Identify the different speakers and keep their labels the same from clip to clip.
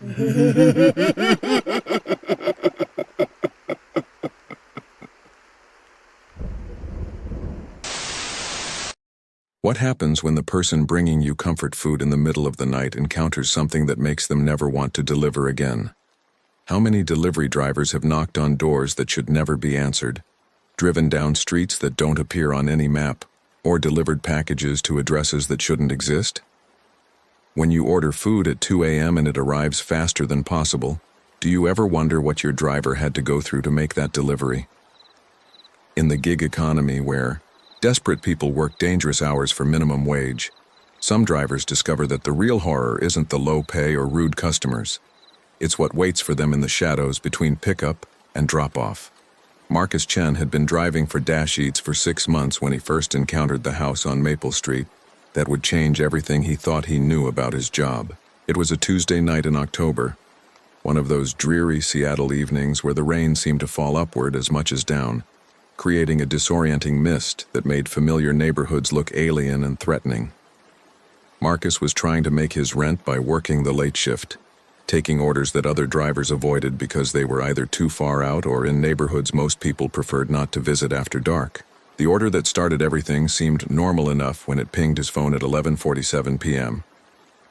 Speaker 1: What happens when the person bringing you comfort food in the middle of the night encounters something that makes them never want to deliver again? How many delivery drivers have knocked on doors that should never be answered, driven down streets that don't appear on any map, or delivered packages to addresses that shouldn't exist? When you order food at 2 a.m. and it arrives faster than possible, do you ever wonder what your driver had to go through to make that delivery? In the gig economy where desperate people work dangerous hours for minimum wage, some drivers discover that the real horror isn't the low pay or rude customers. It's what waits for them in the shadows between pickup and drop-off. Marcus Chen had been driving for Dash Eats for 6 months when he first encountered the house on Maple Street that would change everything he thought he knew about his job. It was a Tuesday night in October, one of those dreary Seattle evenings where the rain seemed to fall upward as much as down, creating a disorienting mist that made familiar neighborhoods look alien and threatening. Marcus was trying to make his rent by working the late shift, taking orders that other drivers avoided because they were either too far out or in neighborhoods most people preferred not to visit after dark. The order that started everything seemed normal enough when it pinged his phone at 11:47 p.m.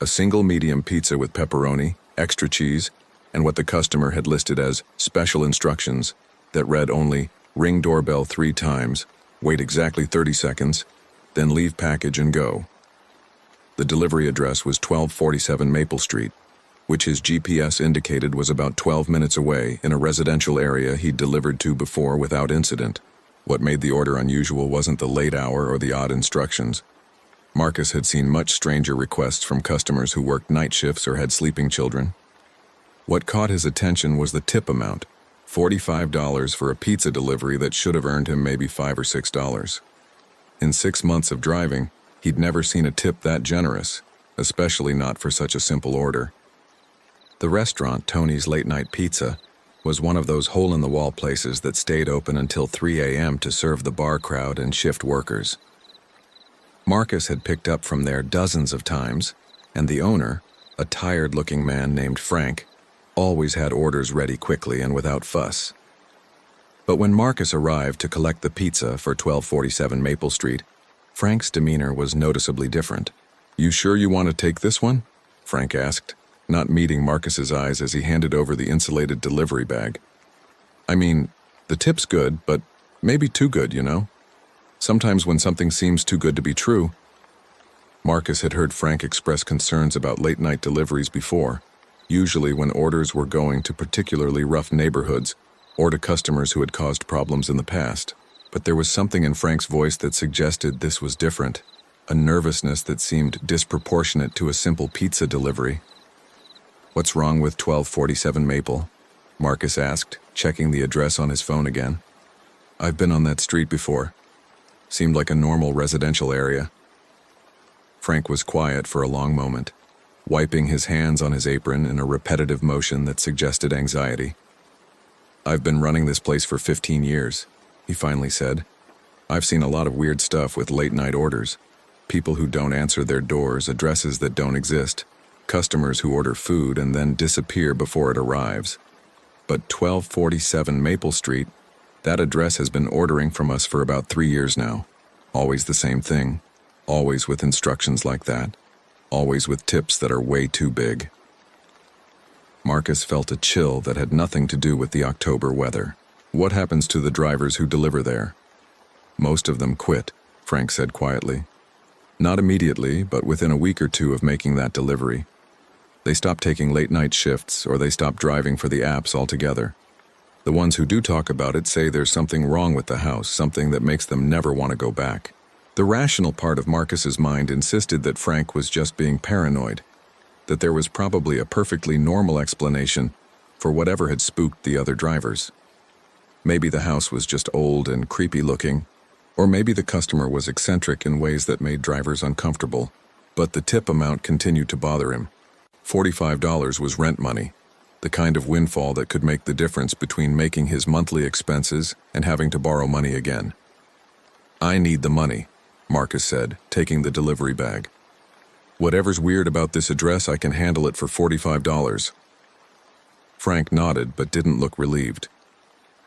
Speaker 1: A single medium pizza with pepperoni, extra cheese, and what the customer had listed as special instructions that read only ring doorbell 3 times, wait exactly 30 seconds, then leave package and go. The delivery address was 1247 Maple Street, which his GPS indicated was about 12 minutes away in a residential area he'd delivered to before without incident. What made the order unusual wasn't the late hour or the odd instructions. Marcus had seen much stranger requests from customers who worked night shifts or had sleeping children. What caught his attention was the tip amount, $45 for a pizza delivery that should have earned him maybe $5 or $6. In 6 months of driving, he'd never seen a tip that generous, especially not for such a simple order. The restaurant, Tony's Late Night Pizza, was one of those hole-in-the-wall places that stayed open until 3 a.m. to serve the bar crowd and shift workers. Marcus had picked up from there dozens of times, and the owner, a tired-looking man named Frank, always had orders ready quickly and without fuss. But when Marcus arrived to collect the pizza for 1247 Maple Street, Frank's demeanor was noticeably different. "You sure you want to take this one?" Frank asked, not meeting Marcus's eyes as he handed over the insulated delivery bag. "I mean, the tip's good, but maybe too good, you know? Sometimes when something seems too good to be true." Marcus had heard Frank express concerns about late-night deliveries before, usually when orders were going to particularly rough neighborhoods or to customers who had caused problems in the past. But there was something in Frank's voice that suggested this was different, a nervousness that seemed disproportionate to a simple pizza delivery. "What's wrong with 1247 Maple?" Marcus asked, checking the address on his phone again. "I've been on that street before. Seemed like a normal residential area." Frank was quiet for a long moment, wiping his hands on his apron in a repetitive motion that suggested anxiety. "I've been running this place for 15 years, he finally said. "I've seen a lot of weird stuff with late-night orders. People who don't answer their doors, addresses that don't exist, customers who order food and then disappear before it arrives. But 1247 Maple Street, that address has been ordering from us for about 3 years now. Always the same thing, always with instructions like that. Always with tips that are way too big." Marcus felt a chill that had nothing to do with the October weather. "What happens to the drivers who deliver there?" "Most of them quit," Frank said quietly. "Not immediately, but within a week or 2 of making that delivery. They stop taking late-night shifts or they stop driving for the apps altogether. The ones who do talk about it say there's something wrong with the house, something that makes them never want to go back." The rational part of Marcus's mind insisted that Frank was just being paranoid, that there was probably a perfectly normal explanation for whatever had spooked the other drivers. Maybe the house was just old and creepy looking, or maybe the customer was eccentric in ways that made drivers uncomfortable, but the tip amount continued to bother him. $45 was rent money, the kind of windfall that could make the difference between making his monthly expenses and having to borrow money again. "I need the money," Marcus said, taking the delivery bag. "Whatever's weird about this address, I can handle it for $45. Frank nodded but didn't look relieved.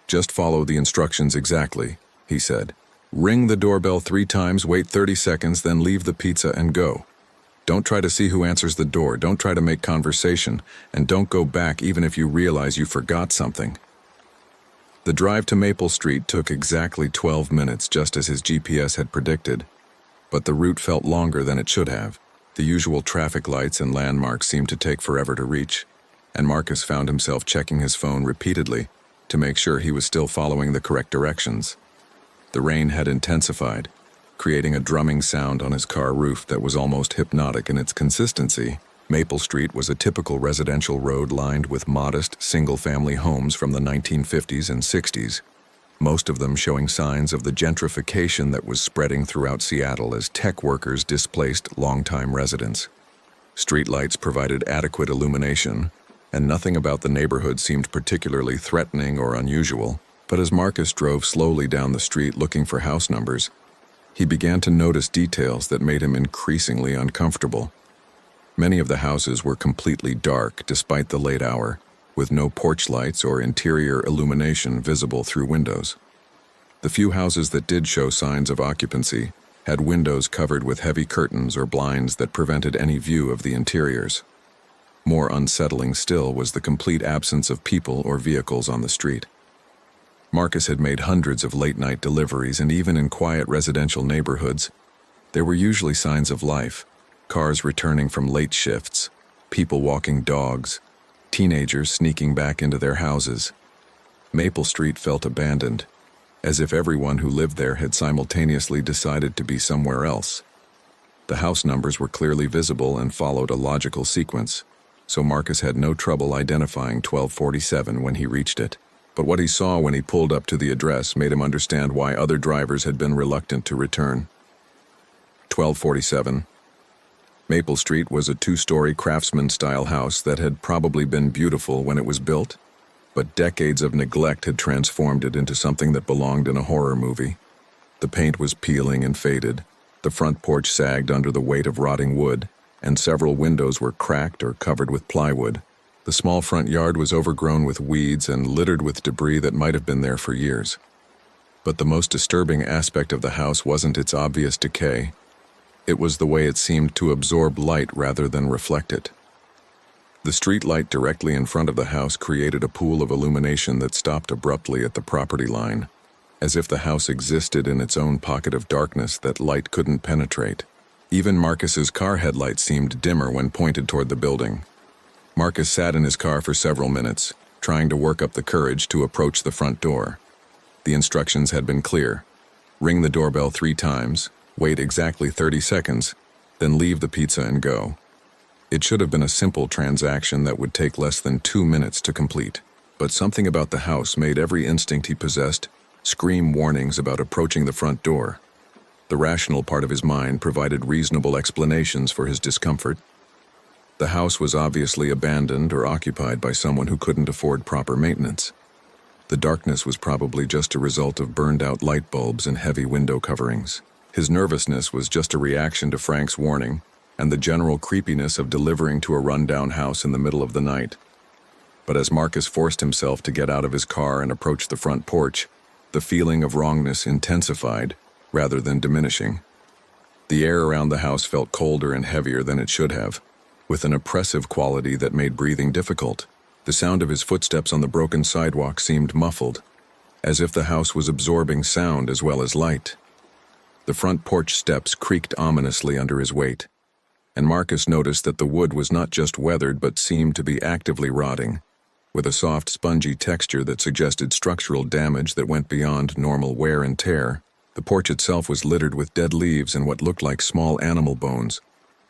Speaker 1: "Just follow the instructions exactly," he said. "Ring the doorbell 3 times, wait 30 seconds, then leave the pizza and go. Don't try to see who answers the door, don't try to make conversation, and don't go back even if you realize you forgot something." The drive to Maple Street took exactly 12 minutes, just as his GPS had predicted, but the route felt longer than it should have. The usual traffic lights and landmarks seemed to take forever to reach, and Marcus found himself checking his phone repeatedly to make sure he was still following the correct directions. The rain had intensified, creating a drumming sound on his car roof that was almost hypnotic in its consistency. Maple Street was a typical residential road lined with modest, single-family homes from the 1950s and 60s, most of them showing signs of the gentrification that was spreading throughout Seattle as tech workers displaced longtime residents. Streetlights provided adequate illumination, and nothing about the neighborhood seemed particularly threatening or unusual. But as Marcus drove slowly down the street looking for house numbers, he began to notice details that made him increasingly uncomfortable. Many of the houses were completely dark despite the late hour, with no porch lights or interior illumination visible through windows. The few houses that did show signs of occupancy had windows covered with heavy curtains or blinds that prevented any view of the interiors. More unsettling still was the complete absence of people or vehicles on the street. Marcus had made hundreds of late-night deliveries, and even in quiet residential neighborhoods, there were usually signs of life: cars returning from late shifts, people walking dogs, teenagers sneaking back into their houses. Maple Street felt abandoned, as if everyone who lived there had simultaneously decided to be somewhere else. The house numbers were clearly visible and followed a logical sequence, so Marcus had no trouble identifying 1247 when he reached it. But what he saw when he pulled up to the address made him understand why other drivers had been reluctant to return. 1247. Maple Street was a 2-story craftsman-style house that had probably been beautiful when it was built, but decades of neglect had transformed it into something that belonged in a horror movie. The paint was peeling and faded, the front porch sagged under the weight of rotting wood, and several windows were cracked or covered with plywood. The small front yard was overgrown with weeds and littered with debris that might have been there for years. But the most disturbing aspect of the house wasn't its obvious decay. It was the way it seemed to absorb light rather than reflect it. The street light directly in front of the house created a pool of illumination that stopped abruptly at the property line, as if the house existed in its own pocket of darkness that light couldn't penetrate. Even Marcus's car headlights seemed dimmer when pointed toward the building. Marcus sat in his car for several minutes, trying to work up the courage to approach the front door. The instructions had been clear: ring the doorbell 3 times, wait exactly 30 seconds, then leave the pizza and go. It should have been a simple transaction that would take less than 2 minutes to complete. But something about the house made every instinct he possessed scream warnings about approaching the front door. The rational part of his mind provided reasonable explanations for his discomfort. The house was obviously abandoned or occupied by someone who couldn't afford proper maintenance. The darkness was probably just a result of burned-out light bulbs and heavy window coverings. His nervousness was just a reaction to Frank's warning and the general creepiness of delivering to a run-down house in the middle of the night. But as Marcus forced himself to get out of his car and approach the front porch, the feeling of wrongness intensified rather than diminishing. The air around the house felt colder and heavier than it should have, with an oppressive quality that made breathing difficult. The sound of his footsteps on the broken sidewalk seemed muffled, as if the house was absorbing sound as well as light. The front porch steps creaked ominously under his weight, and Marcus noticed that the wood was not just weathered but seemed to be actively rotting, with a soft, spongy texture that suggested structural damage that went beyond normal wear and tear. The porch itself was littered with dead leaves and what looked like small animal bones,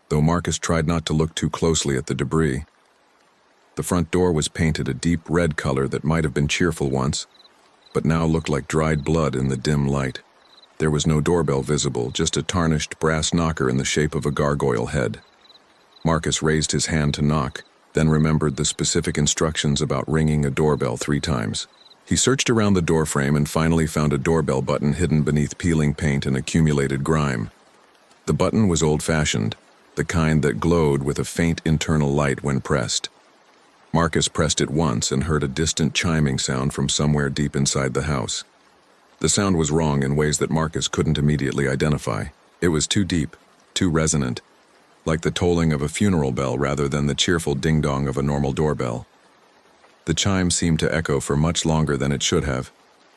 Speaker 1: though Marcus tried not to look too closely at the debris. The front door was painted a deep red color that might have been cheerful once, but now looked like dried blood in the dim light. There was no doorbell visible, just a tarnished brass knocker in the shape of a gargoyle head. Marcus raised his hand to knock, then remembered the specific instructions about ringing a doorbell 3 times. He searched around the doorframe and finally found a doorbell button hidden beneath peeling paint and accumulated grime. The button was old-fashioned, the kind that glowed with a faint internal light when pressed. Marcus pressed it once and heard a distant chiming sound from somewhere deep inside the house. The sound was wrong in ways that Marcus couldn't immediately identify. It was too deep, too resonant, like the tolling of a funeral bell rather than the cheerful ding-dong of a normal doorbell. The chime seemed to echo for much longer than it should have,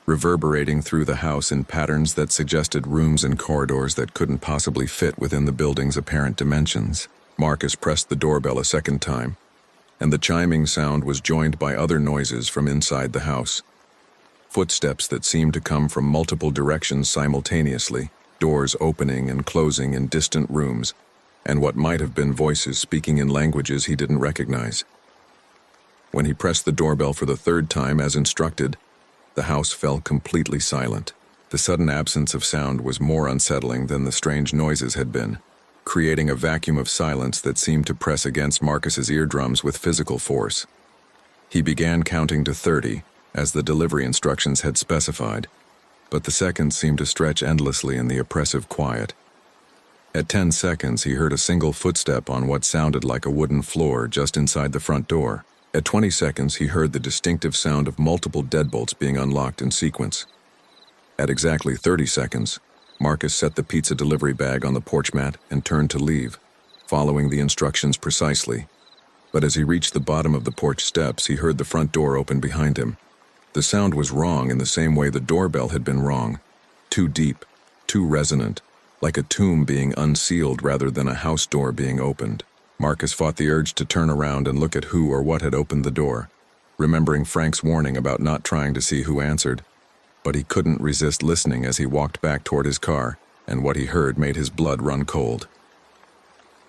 Speaker 1: reverberating through the house in patterns that suggested rooms and corridors that couldn't possibly fit within the building's apparent dimensions. Marcus pressed the doorbell a second time, and the chiming sound was joined by other noises from inside the house. Footsteps that seemed to come from multiple directions simultaneously, doors opening and closing in distant rooms, and what might have been voices speaking in languages he didn't recognize. When he pressed the doorbell for the third time as instructed, the house fell completely silent. The sudden absence of sound was more unsettling than the strange noises had been, creating a vacuum of silence that seemed to press against Marcus's eardrums with physical force. He began counting to 30, as the delivery instructions had specified, but the seconds seemed to stretch endlessly in the oppressive quiet. At 10 seconds, he heard a single footstep on what sounded like a wooden floor just inside the front door. At 20 seconds, he heard the distinctive sound of multiple deadbolts being unlocked in sequence. At exactly 30 seconds, Marcus set the pizza delivery bag on the porch mat and turned to leave, following the instructions precisely. But as he reached the bottom of the porch steps, he heard the front door open behind him. The sound was wrong in the same way the doorbell had been wrong. Too deep, too resonant, like a tomb being unsealed rather than a house door being opened. Marcus fought the urge to turn around and look at who or what had opened the door, remembering Frank's warning about not trying to see who answered. But he couldn't resist listening as he walked back toward his car, and what he heard made his blood run cold.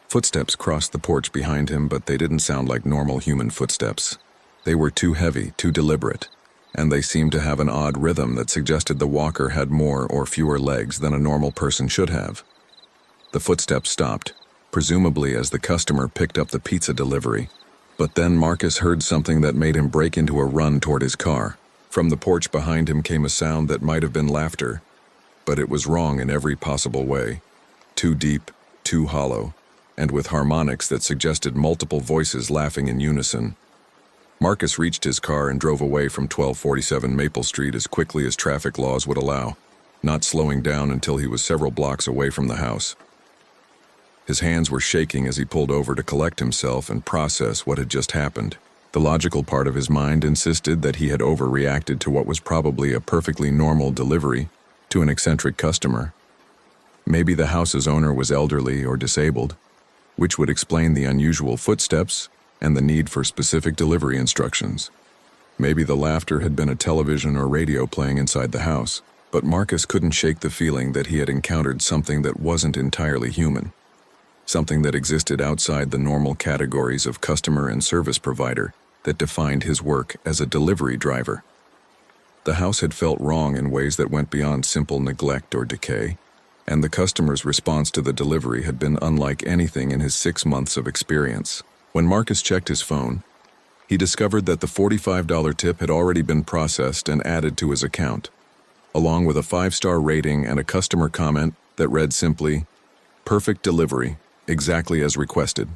Speaker 1: Footsteps crossed the porch behind him, but they didn't sound like normal human footsteps. They were too heavy, too deliberate, and they seemed to have an odd rhythm that suggested the walker had more or fewer legs than a normal person should have. The footsteps stopped, presumably as the customer picked up the pizza delivery, but then Marcus heard something that made him break into a run toward his car. From the porch behind him came a sound that might have been laughter, but it was wrong in every possible way. Too deep, too hollow, and with harmonics that suggested multiple voices laughing in unison. Marcus reached his car and drove away from 1247 Maple Street as quickly as traffic laws would allow, not slowing down until he was several blocks away from the house. His hands were shaking as he pulled over to collect himself and process what had just happened. The logical part of his mind insisted that he had overreacted to what was probably a perfectly normal delivery to an eccentric customer. Maybe the house's owner was elderly or disabled, which would explain the unusual footsteps and the need for specific delivery instructions. Maybe the laughter had been a television or radio playing inside the house, but Marcus couldn't shake the feeling that he had encountered something that wasn't entirely human. Something that existed outside the normal categories of customer and service provider that defined his work as a delivery driver. The house had felt wrong in ways that went beyond simple neglect or decay, and the customer's response to the delivery had been unlike anything in his 6 months of experience. When Marcus checked his phone, he discovered that the $45 tip had already been processed and added to his account, along with a 5-star rating and a customer comment that read simply, "Perfect delivery, exactly as requested."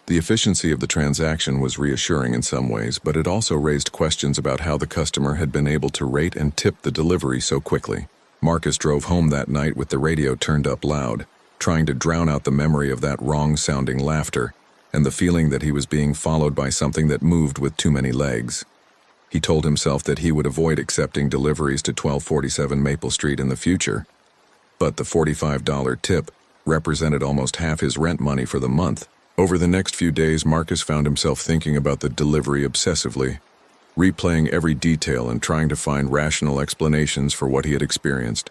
Speaker 1: The efficiency of the transaction was reassuring in some ways, but it also raised questions about how the customer had been able to rate and tip the delivery so quickly. Marcus drove home that night with the radio turned up loud, trying to drown out the memory of that wrong-sounding laughter and the feeling that he was being followed by something that moved with too many legs. He told himself that he would avoid accepting deliveries to 1247 Maple Street in the future, but the $45 tip represented almost half his rent money for the month. Over the next few days, Marcus found himself thinking about the delivery obsessively, replaying every detail and trying to find rational explanations for what he had experienced.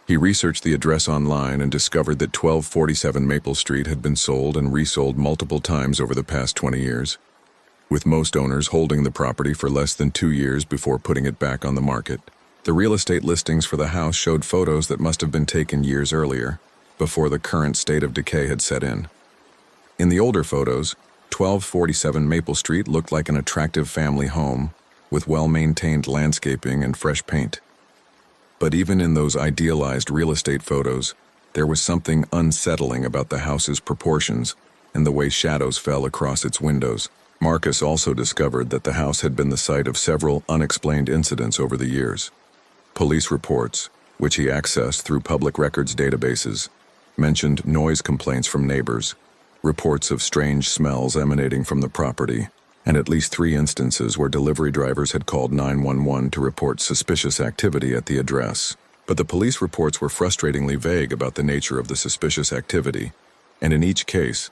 Speaker 1: He researched the address online and discovered that 1247 Maple Street had been sold and resold multiple times over the past 20 years, with most owners holding the property for less than 2 years before putting it back on the market. The real estate listings for the house showed photos that must have been taken years earlier, before the current state of decay had set in. In the older photos, 1247 Maple Street looked like an attractive family home, with well-maintained landscaping and fresh paint. But even in those idealized real estate photos, there was something unsettling about the house's proportions and the way shadows fell across its windows. Marcus also discovered that the house had been the site of several unexplained incidents over the years. Police reports, which he accessed through public records databases, mentioned noise complaints from neighbors, reports of strange smells emanating from the property, and at least 3 instances where delivery drivers had called 911 to report suspicious activity at the address. But the police reports were frustratingly vague about the nature of the suspicious activity, and in each case,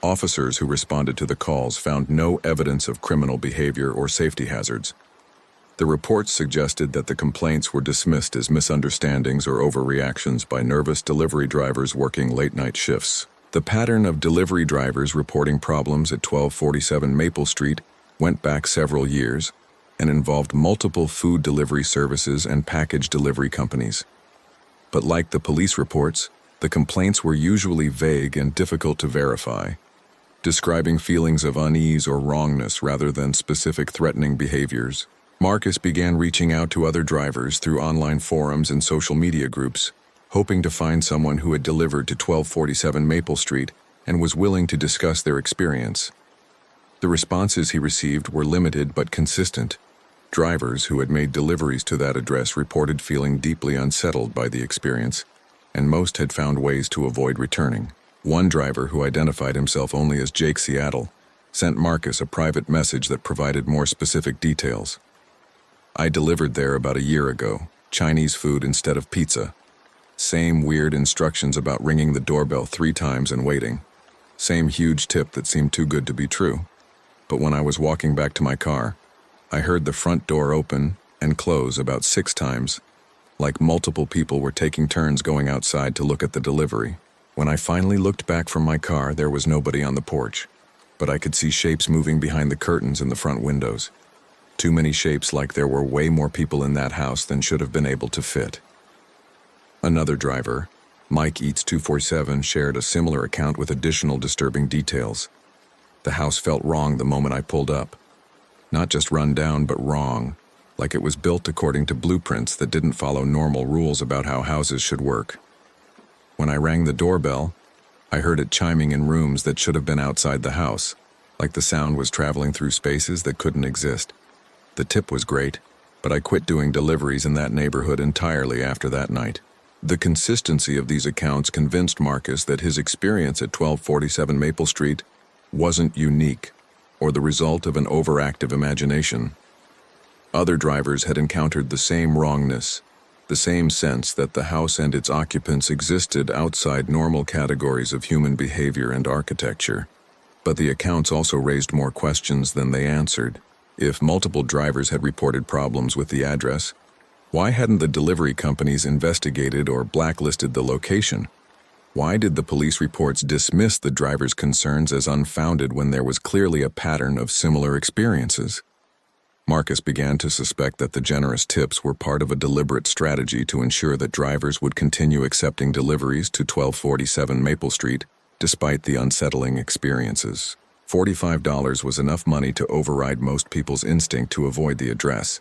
Speaker 1: officers who responded to the calls found no evidence of criminal behavior or safety hazards. The reports suggested that the complaints were dismissed as misunderstandings or overreactions by nervous delivery drivers working late-night shifts. The pattern of delivery drivers reporting problems at 1247 Maple Street went back several years and involved multiple food delivery services and package delivery companies. But like the police reports, the complaints were usually vague and difficult to verify, describing feelings of unease or wrongness rather than specific threatening behaviors. Marcus began reaching out to other drivers through online forums and social media groups, hoping to find someone who had delivered to 1247 Maple Street and was willing to discuss their experience. The responses he received were limited but consistent. Drivers who had made deliveries to that address reported feeling deeply unsettled by the experience, and most had found ways to avoid returning. One driver, who identified himself only as Jake Seattle, sent Marcus a private message that provided more specific details. "I delivered there about a year ago, Chinese food instead of pizza. Same weird instructions about ringing the doorbell 3 times and waiting. Same huge tip that seemed too good to be true. But when I was walking back to my car, I heard the front door open and close about 6 times, like multiple people were taking turns going outside to look at the delivery. When I finally looked back from my car, there was nobody on the porch, but I could see shapes moving behind the curtains in the front windows. Too many shapes, like there were way more people in that house than should have been able to fit." Another driver, Mike Eats 247, shared a similar account with additional disturbing details. "The house felt wrong the moment I pulled up. Not just run down, but wrong, like it was built according to blueprints that didn't follow normal rules about how houses should work. When I rang the doorbell, I heard it chiming in rooms that should have been outside the house, like the sound was traveling through spaces that couldn't exist. The tip was great, but I quit doing deliveries in that neighborhood entirely after that night." The consistency of these accounts convinced Marcus that his experience at 1247 Maple Street wasn't unique or the result of an overactive imagination. Other drivers had encountered the same wrongness, the same sense that the house and its occupants existed outside normal categories of human behavior and architecture. But the accounts also raised more questions than they answered. If multiple drivers had reported problems with the address, why hadn't the delivery companies investigated or blacklisted the location? Why did the police reports dismiss the drivers' concerns as unfounded when there was clearly a pattern of similar experiences? Marcus began to suspect that the generous tips were part of a deliberate strategy to ensure that drivers would continue accepting deliveries to 1247 Maple Street despite the unsettling experiences. $45 was enough money to override most people's instinct to avoid the address,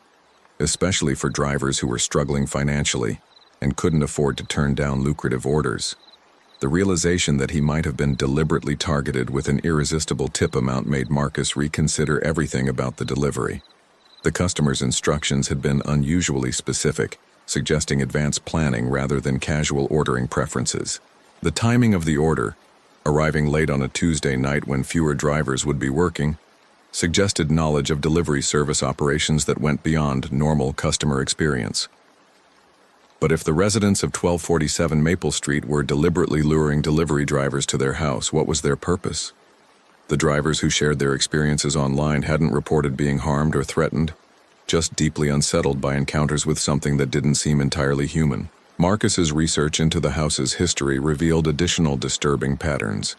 Speaker 1: especially for drivers who were struggling financially and couldn't afford to turn down lucrative orders. The realization that he might have been deliberately targeted with an irresistible tip amount made Marcus reconsider everything about the delivery. The customer's instructions had been unusually specific, suggesting advanced planning rather than casual ordering preferences. The timing of the order, arriving late on a Tuesday night when fewer drivers would be working, suggested knowledge of delivery service operations that went beyond normal customer experience. But if the residents of 1247 Maple Street were deliberately luring delivery drivers to their house, what was their purpose? The drivers who shared their experiences online hadn't reported being harmed or threatened, just deeply unsettled by encounters with something that didn't seem entirely human. Marcus's research into the house's history revealed additional disturbing patterns.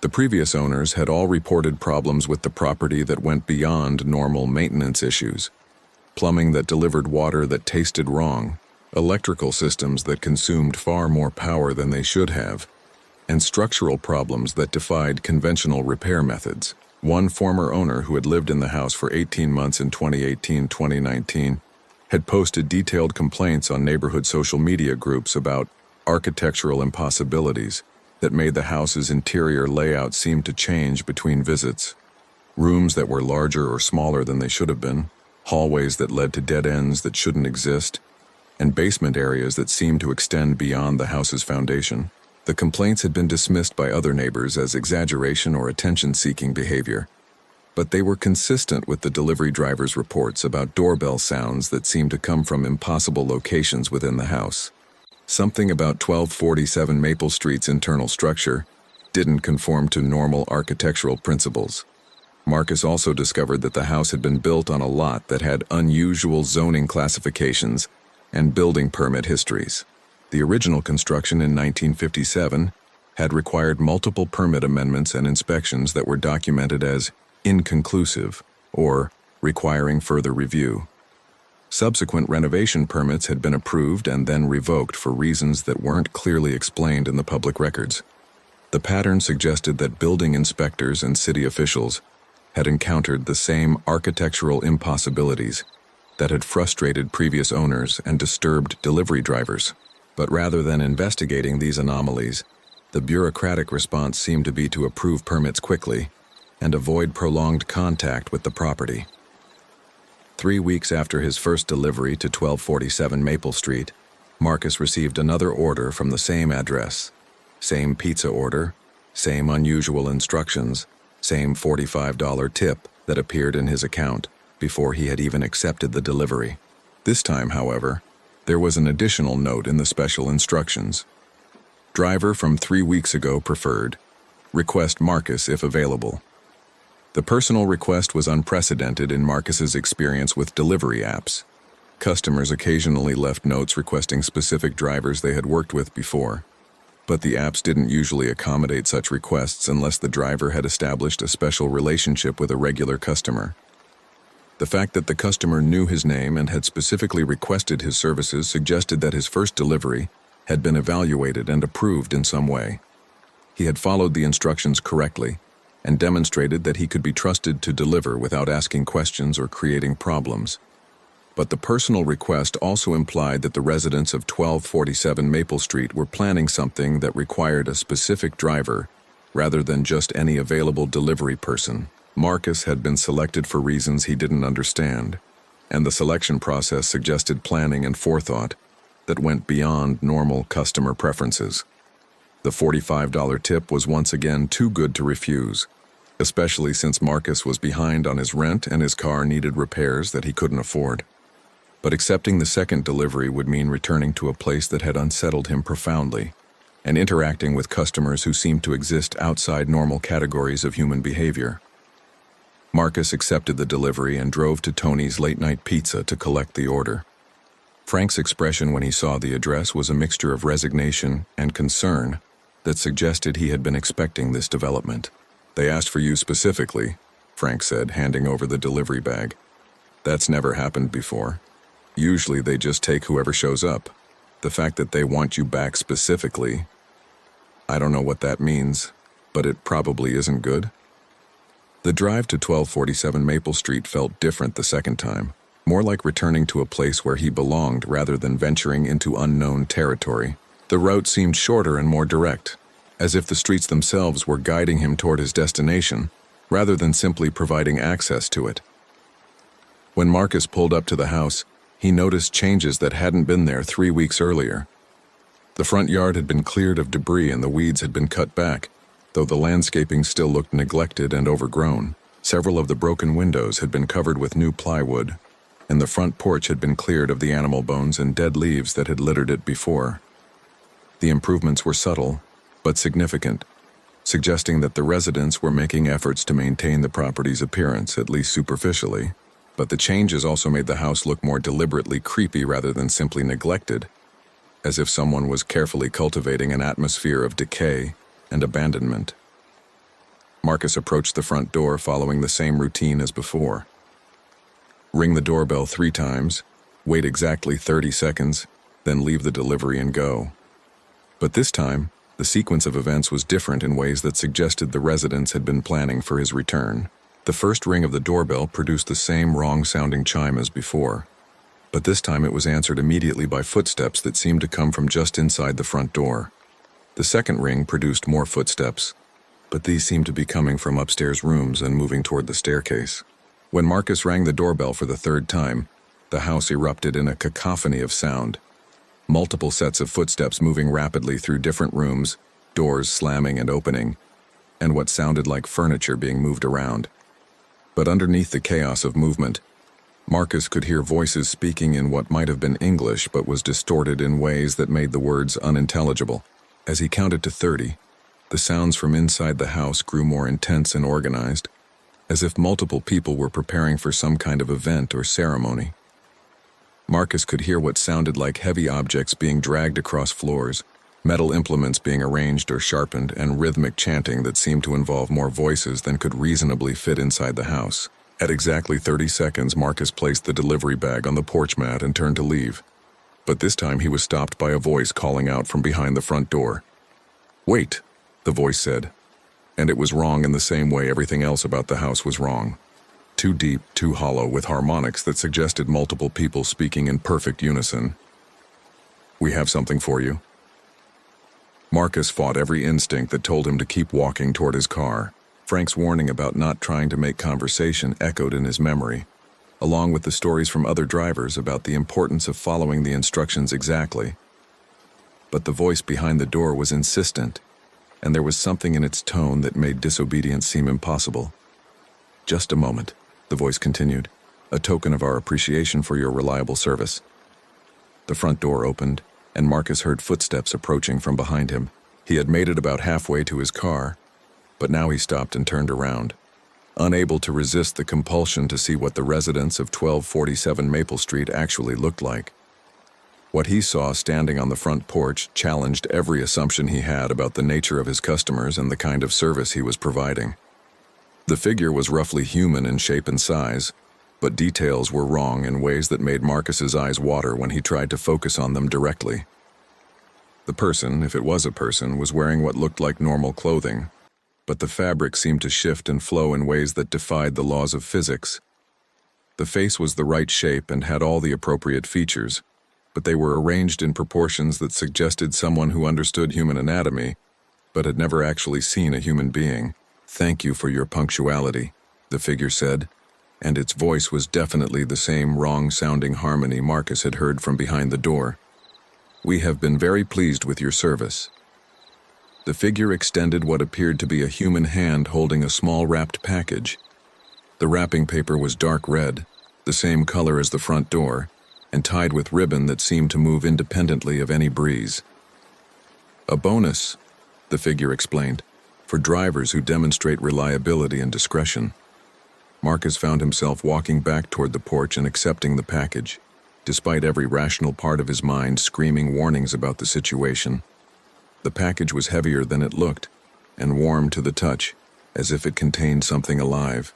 Speaker 1: The previous owners had all reported problems with the property that went beyond normal maintenance issues. Plumbing that delivered water that tasted wrong, electrical systems that consumed far more power than they should have, and structural problems that defied conventional repair methods. One former owner who had lived in the house for 18 months in 2018-2019 had posted detailed complaints on neighborhood social media groups about architectural impossibilities that made the house's interior layout seem to change between visits. Rooms that were larger or smaller than they should have been, hallways that led to dead ends that shouldn't exist, and basement areas that seemed to extend beyond the house's foundation. The complaints had been dismissed by other neighbors as exaggeration or attention-seeking behavior, but they were consistent with the delivery driver's reports about doorbell sounds that seemed to come from impossible locations within the house. Something about 1247 Maple Street's internal structure didn't conform to normal architectural principles. Marcus also discovered that the house had been built on a lot that had unusual zoning classifications and building permit histories. The original construction in 1957 had required multiple permit amendments and inspections that were documented as inconclusive or requiring further review. Subsequent renovation permits had been approved and then revoked for reasons that weren't clearly explained in the public records. The pattern suggested that building inspectors and city officials had encountered the same architectural impossibilities that had frustrated previous owners and disturbed delivery drivers. But rather than investigating these anomalies, the bureaucratic response seemed to be to approve permits quickly and avoid prolonged contact with the property. 3 weeks after his first delivery to 1247 Maple Street, Marcus received another order from the same address. Same pizza order, same unusual instructions, same $45 tip that appeared in his account before he had even accepted the delivery. This time, however, there was an additional note in the special instructions. Driver from 3 weeks ago preferred. Request Marcus if available. The personal request was unprecedented in Marcus's experience with delivery apps. Customers occasionally left notes requesting specific drivers they had worked with before, but the apps didn't usually accommodate such requests unless the driver had established a special relationship with a regular customer. The fact that the customer knew his name and had specifically requested his services suggested that his first delivery had been evaluated and approved in some way. He had followed the instructions correctly and demonstrated that he could be trusted to deliver without asking questions or creating problems. But the personal request also implied that the residents of 1247 Maple Street were planning something that required a specific driver rather than just any available delivery person. Marcus had been selected for reasons he didn't understand, and the selection process suggested planning and forethought that went beyond normal customer preferences. The $45 tip was once again too good to refuse, especially since Marcus was behind on his rent and his car needed repairs that he couldn't afford. But accepting the second delivery would mean returning to a place that had unsettled him profoundly and interacting with customers who seemed to exist outside normal categories of human behavior. Marcus accepted the delivery and drove to Tony's late-night pizza to collect the order. Frank's expression when he saw the address was a mixture of resignation and concern that suggested he had been expecting this development. "They asked for you specifically," Frank said, handing over the delivery bag. "That's never happened before. Usually they just take whoever shows up. The fact that they want you back specifically, I don't know what that means, but it probably isn't good." The drive to 1247 Maple Street felt different the second time, more like returning to a place where he belonged rather than venturing into unknown territory. The route seemed shorter and more direct, as if the streets themselves were guiding him toward his destination, rather than simply providing access to it. When Marcus pulled up to the house, he noticed changes that hadn't been there 3 weeks earlier. The front yard had been cleared of debris and the weeds had been cut back, though the landscaping still looked neglected and overgrown. Several of the broken windows had been covered with new plywood, and the front porch had been cleared of the animal bones and dead leaves that had littered it before. The improvements were subtle, but significant, suggesting that the residents were making efforts to maintain the property's appearance, at least superficially. But the changes also made the house look more deliberately creepy rather than simply neglected, as if someone was carefully cultivating an atmosphere of decay and abandonment. Marcus approached the front door following the same routine as before. Ring the doorbell 3 times, wait exactly 30 seconds, then leave the delivery and go. But this time, the sequence of events was different in ways that suggested the residents had been planning for his return. The first ring of the doorbell produced the same wrong-sounding chime as before, but this time it was answered immediately by footsteps that seemed to come from just inside the front door. The second ring produced more footsteps, but these seemed to be coming from upstairs rooms and moving toward the staircase. When Marcus rang the doorbell for the third time, the house erupted in a cacophony of sound. Multiple sets of footsteps moving rapidly through different rooms, doors slamming and opening, and what sounded like furniture being moved around. But underneath the chaos of movement, Marcus could hear voices speaking in what might have been English but was distorted in ways that made the words unintelligible. As he counted to 30, the sounds from inside the house grew more intense and organized, as if multiple people were preparing for some kind of event or ceremony. Marcus could hear what sounded like heavy objects being dragged across floors, metal implements being arranged or sharpened, and rhythmic chanting that seemed to involve more voices than could reasonably fit inside the house. At exactly 30 seconds, Marcus placed the delivery bag on the porch mat and turned to leave. But this time he was stopped by a voice calling out from behind the front door. "Wait," the voice said, and it was wrong in the same way everything else about the house was wrong. Too deep, too hollow, with harmonics that suggested multiple people speaking in perfect unison. "We have something for you." Marcus fought every instinct that told him to keep walking toward his car. Frank's warning about not trying to make conversation echoed in his memory, along with the stories from other drivers about the importance of following the instructions exactly. But the voice behind the door was insistent, and there was something in its tone that made disobedience seem impossible. "Just a moment," the voice continued, "a token of our appreciation for your reliable service." The front door opened, and Marcus heard footsteps approaching from behind him. He had made it about halfway to his car, but now he stopped and turned around, unable to resist the compulsion to see what the residents of 1247 Maple Street actually looked like. What he saw standing on the front porch challenged every assumption he had about the nature of his customers and the kind of service he was providing. The figure was roughly human in shape and size, but details were wrong in ways that made Marcus's eyes water when he tried to focus on them directly. The person, if it was a person, was wearing what looked like normal clothing, but the fabric seemed to shift and flow in ways that defied the laws of physics. The face was the right shape and had all the appropriate features, but they were arranged in proportions that suggested someone who understood human anatomy, but had never actually seen a human being. "Thank you for your punctuality," the figure said, and its voice was definitely the same wrong-sounding harmony Marcus had heard from behind the door. "We have been very pleased with your service." The figure extended what appeared to be a human hand holding a small wrapped package. The wrapping paper was dark red, the same color as the front door, and tied with ribbon that seemed to move independently of any breeze. "A bonus," the figure explained, "for drivers who demonstrate reliability and discretion." Marcus found himself walking back toward the porch and accepting the package, despite every rational part of his mind screaming warnings about the situation. The package was heavier than it looked, and warm to the touch, as if it contained something alive.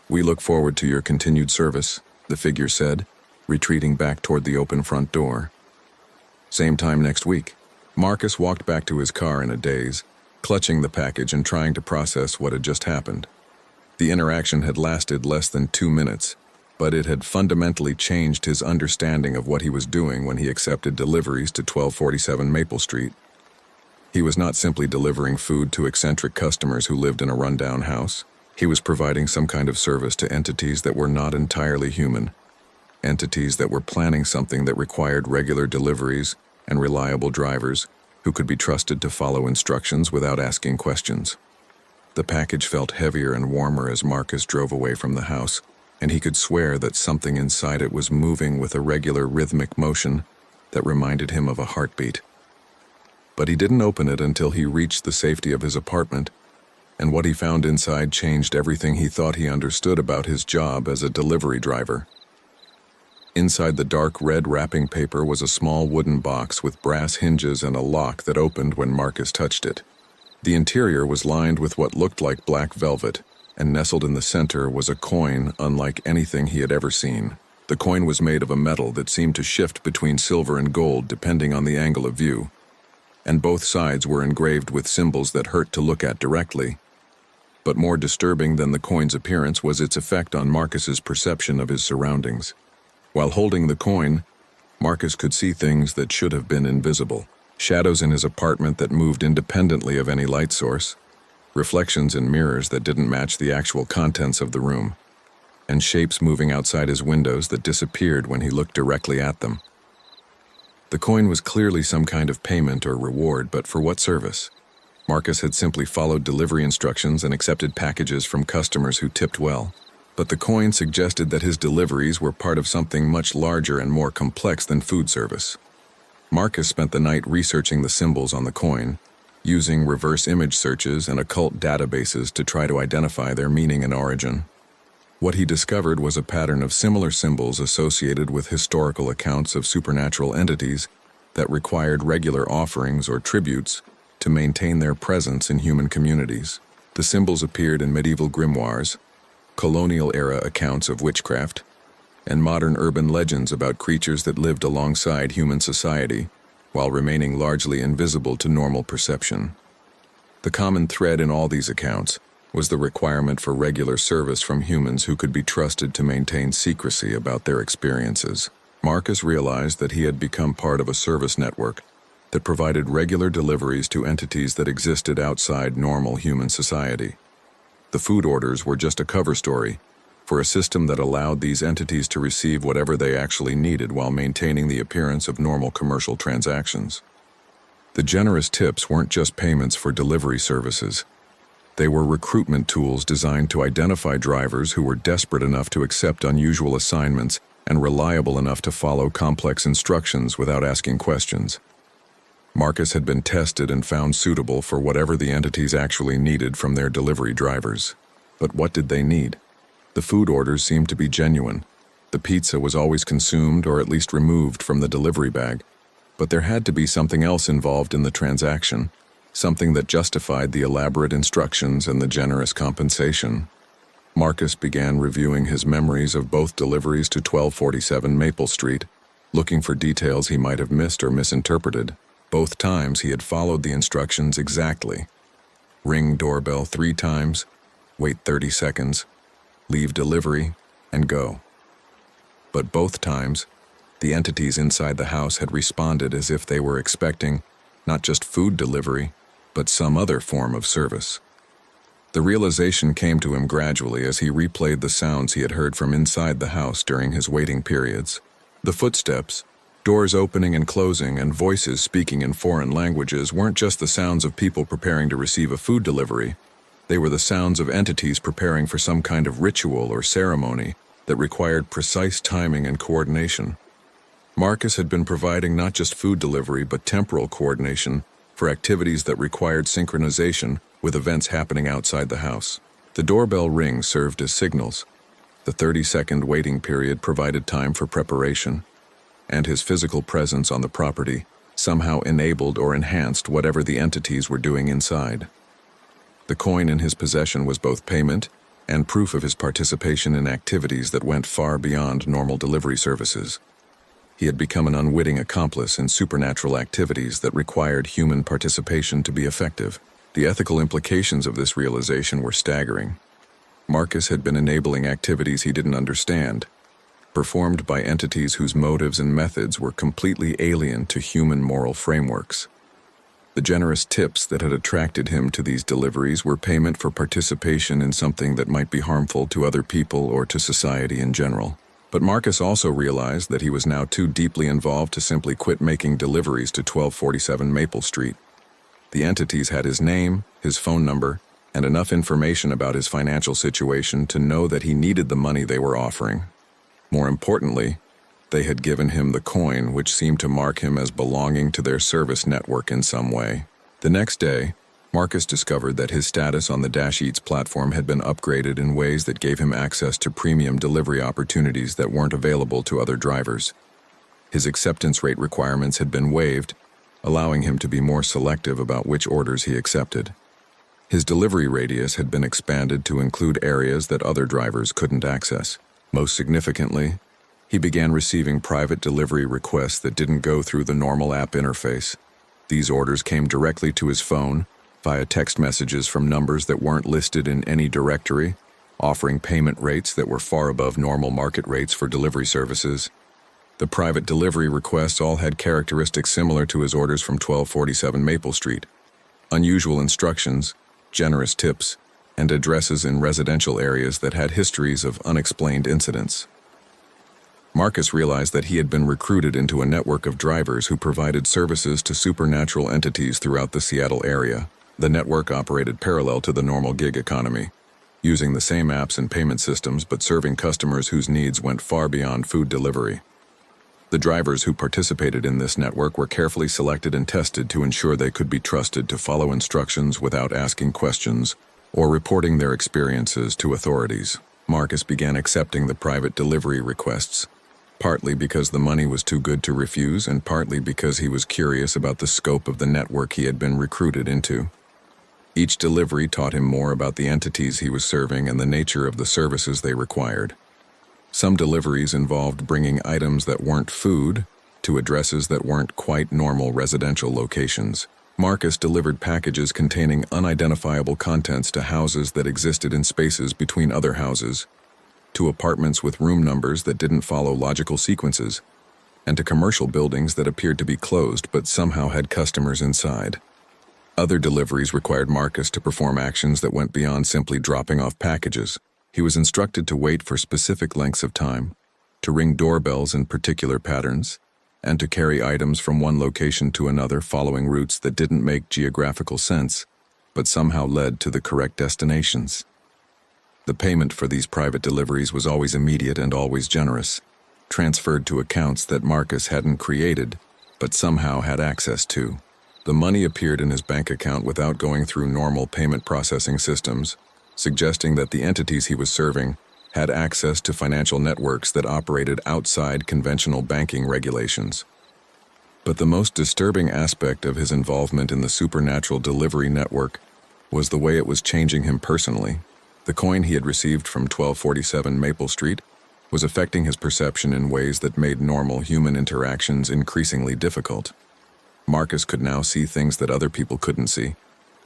Speaker 1: "We look forward to your continued service," the figure said, retreating back toward the open front door. "Same time next week." Marcus walked back to his car in a daze, clutching the package and trying to process what had just happened. The interaction had lasted less than 2 minutes, but it had fundamentally changed his understanding of what he was doing when he accepted deliveries to 1247 Maple Street. He was not simply delivering food to eccentric customers who lived in a rundown house. He was providing some kind of service to entities that were not entirely human, entities that were planning something that required regular deliveries and reliable drivers who could be trusted to follow instructions without asking questions. The package felt heavier and warmer as Marcus drove away from the house, and he could swear that something inside it was moving with a regular rhythmic motion that reminded him of a heartbeat. But he didn't open it until he reached the safety of his apartment, and what he found inside changed everything he thought he understood about his job as a delivery driver. Inside the dark red wrapping paper was a small wooden box with brass hinges and a lock that opened when Marcus touched it. The interior was lined with what looked like black velvet, and nestled in the center was a coin unlike anything he had ever seen. The coin was made of a metal that seemed to shift between silver and gold depending on the angle of view, and both sides were engraved with symbols that hurt to look at directly. But more disturbing than the coin's appearance was its effect on Marcus's perception of his surroundings. While holding the coin, Marcus could see things that should have been invisible. Shadows in his apartment that moved independently of any light source, reflections in mirrors that didn't match the actual contents of the room, and shapes moving outside his windows that disappeared when he looked directly at them. The coin was clearly some kind of payment or reward, but for what service? Marcus had simply followed delivery instructions and accepted packages from customers who tipped well. But the coin suggested that his deliveries were part of something much larger and more complex than food service. Marcus spent the night researching the symbols on the coin, using reverse image searches and occult databases to try to identify their meaning and origin. What he discovered was a pattern of similar symbols associated with historical accounts of supernatural entities that required regular offerings or tributes to maintain their presence in human communities. The symbols appeared in medieval grimoires, colonial-era accounts of witchcraft, and modern urban legends about creatures that lived alongside human society while remaining largely invisible to normal perception. The common thread in all these accounts was the requirement for regular service from humans who could be trusted to maintain secrecy about their experiences. Marcus realized that he had become part of a service network that provided regular deliveries to entities that existed outside normal human society. The food orders were just a cover story for a system that allowed these entities to receive whatever they actually needed while maintaining the appearance of normal commercial transactions. The generous tips weren't just payments for delivery services. They were recruitment tools designed to identify drivers who were desperate enough to accept unusual assignments and reliable enough to follow complex instructions without asking questions. Marcus had been tested and found suitable for whatever the entities actually needed from their delivery drivers. But what did they need? The food orders seemed to be genuine. The pizza was always consumed or at least removed from the delivery bag. But there had to be something else involved in the transaction, something that justified the elaborate instructions and the generous compensation. Marcus began reviewing his memories of both deliveries to 1247 Maple Street, looking for details he might have missed or misinterpreted. Both times he had followed the instructions exactly. Ring doorbell 3 times, wait 30 seconds, leave delivery, and go. But both times, the entities inside the house had responded as if they were expecting not just food delivery, but some other form of service. The realization came to him gradually as he replayed the sounds he had heard from inside the house during his waiting periods. The footsteps, doors opening and closing, and voices speaking in foreign languages weren't just the sounds of people preparing to receive a food delivery. They were the sounds of entities preparing for some kind of ritual or ceremony that required precise timing and coordination. Marcus had been providing not just food delivery but temporal coordination for activities that required synchronization with events happening outside the house. The doorbell ring served as signals. The 30-second waiting period provided time for preparation, and his physical presence on the property somehow enabled or enhanced whatever the entities were doing inside. The coin in his possession was both payment and proof of his participation in activities that went far beyond normal delivery services. He had become an unwitting accomplice in supernatural activities that required human participation to be effective. The ethical implications of this realization were staggering. Marcus had been enabling activities he didn't understand, performed by entities whose motives and methods were completely alien to human moral frameworks. The generous tips that had attracted him to these deliveries were payment for participation in something that might be harmful to other people or to society in general. But Marcus also realized that he was now too deeply involved to simply quit making deliveries to 1247 Maple Street. The entities had his name, his phone number, and enough information about his financial situation to know that he needed the money they were offering. More importantly, they had given him the coin, which seemed to mark him as belonging to their service network in some way. The next day, Marcus discovered that his status on the Dash Eats platform had been upgraded in ways that gave him access to premium delivery opportunities that weren't available to other drivers. His acceptance rate requirements had been waived, allowing him to be more selective about which orders he accepted. His delivery radius had been expanded to include areas that other drivers couldn't access. Most significantly, he began receiving private delivery requests that didn't go through the normal app interface. These orders came directly to his phone, via text messages from numbers that weren't listed in any directory, offering payment rates that were far above normal market rates for delivery services. The private delivery requests all had characteristics similar to his orders from 1247 Maple Street. Unusual instructions, generous tips, and addresses in residential areas that had histories of unexplained incidents. Marcus realized that he had been recruited into a network of drivers who provided services to supernatural entities throughout the Seattle area. The network operated parallel to the normal gig economy, using the same apps and payment systems but serving customers whose needs went far beyond food delivery. The drivers who participated in this network were carefully selected and tested to ensure they could be trusted to follow instructions without asking questions or reporting their experiences to authorities. Marcus began accepting the private delivery requests, partly because the money was too good to refuse and partly because he was curious about the scope of the network he had been recruited into. Each delivery taught him more about the entities he was serving and the nature of the services they required. Some deliveries involved bringing items that weren't food to addresses that weren't quite normal residential locations. Marcus delivered packages containing unidentifiable contents to houses that existed in spaces between other houses, to apartments with room numbers that didn't follow logical sequences, and to commercial buildings that appeared to be closed but somehow had customers inside. Other deliveries required Marcus to perform actions that went beyond simply dropping off packages. He was instructed to wait for specific lengths of time, to ring doorbells in particular patterns, and to carry items from one location to another following routes that didn't make geographical sense, but somehow led to the correct destinations. The payment for these private deliveries was always immediate and always generous, transferred to accounts that Marcus hadn't created, but somehow had access to. The money appeared in his bank account without going through normal payment processing systems, suggesting that the entities he was serving had access to financial networks that operated outside conventional banking regulations. But the most disturbing aspect of his involvement in the supernatural delivery network was the way it was changing him personally. The coin he had received from 1247 Maple Street was affecting his perception in ways that made normal human interactions increasingly difficult. Marcus could now see things that other people couldn't see,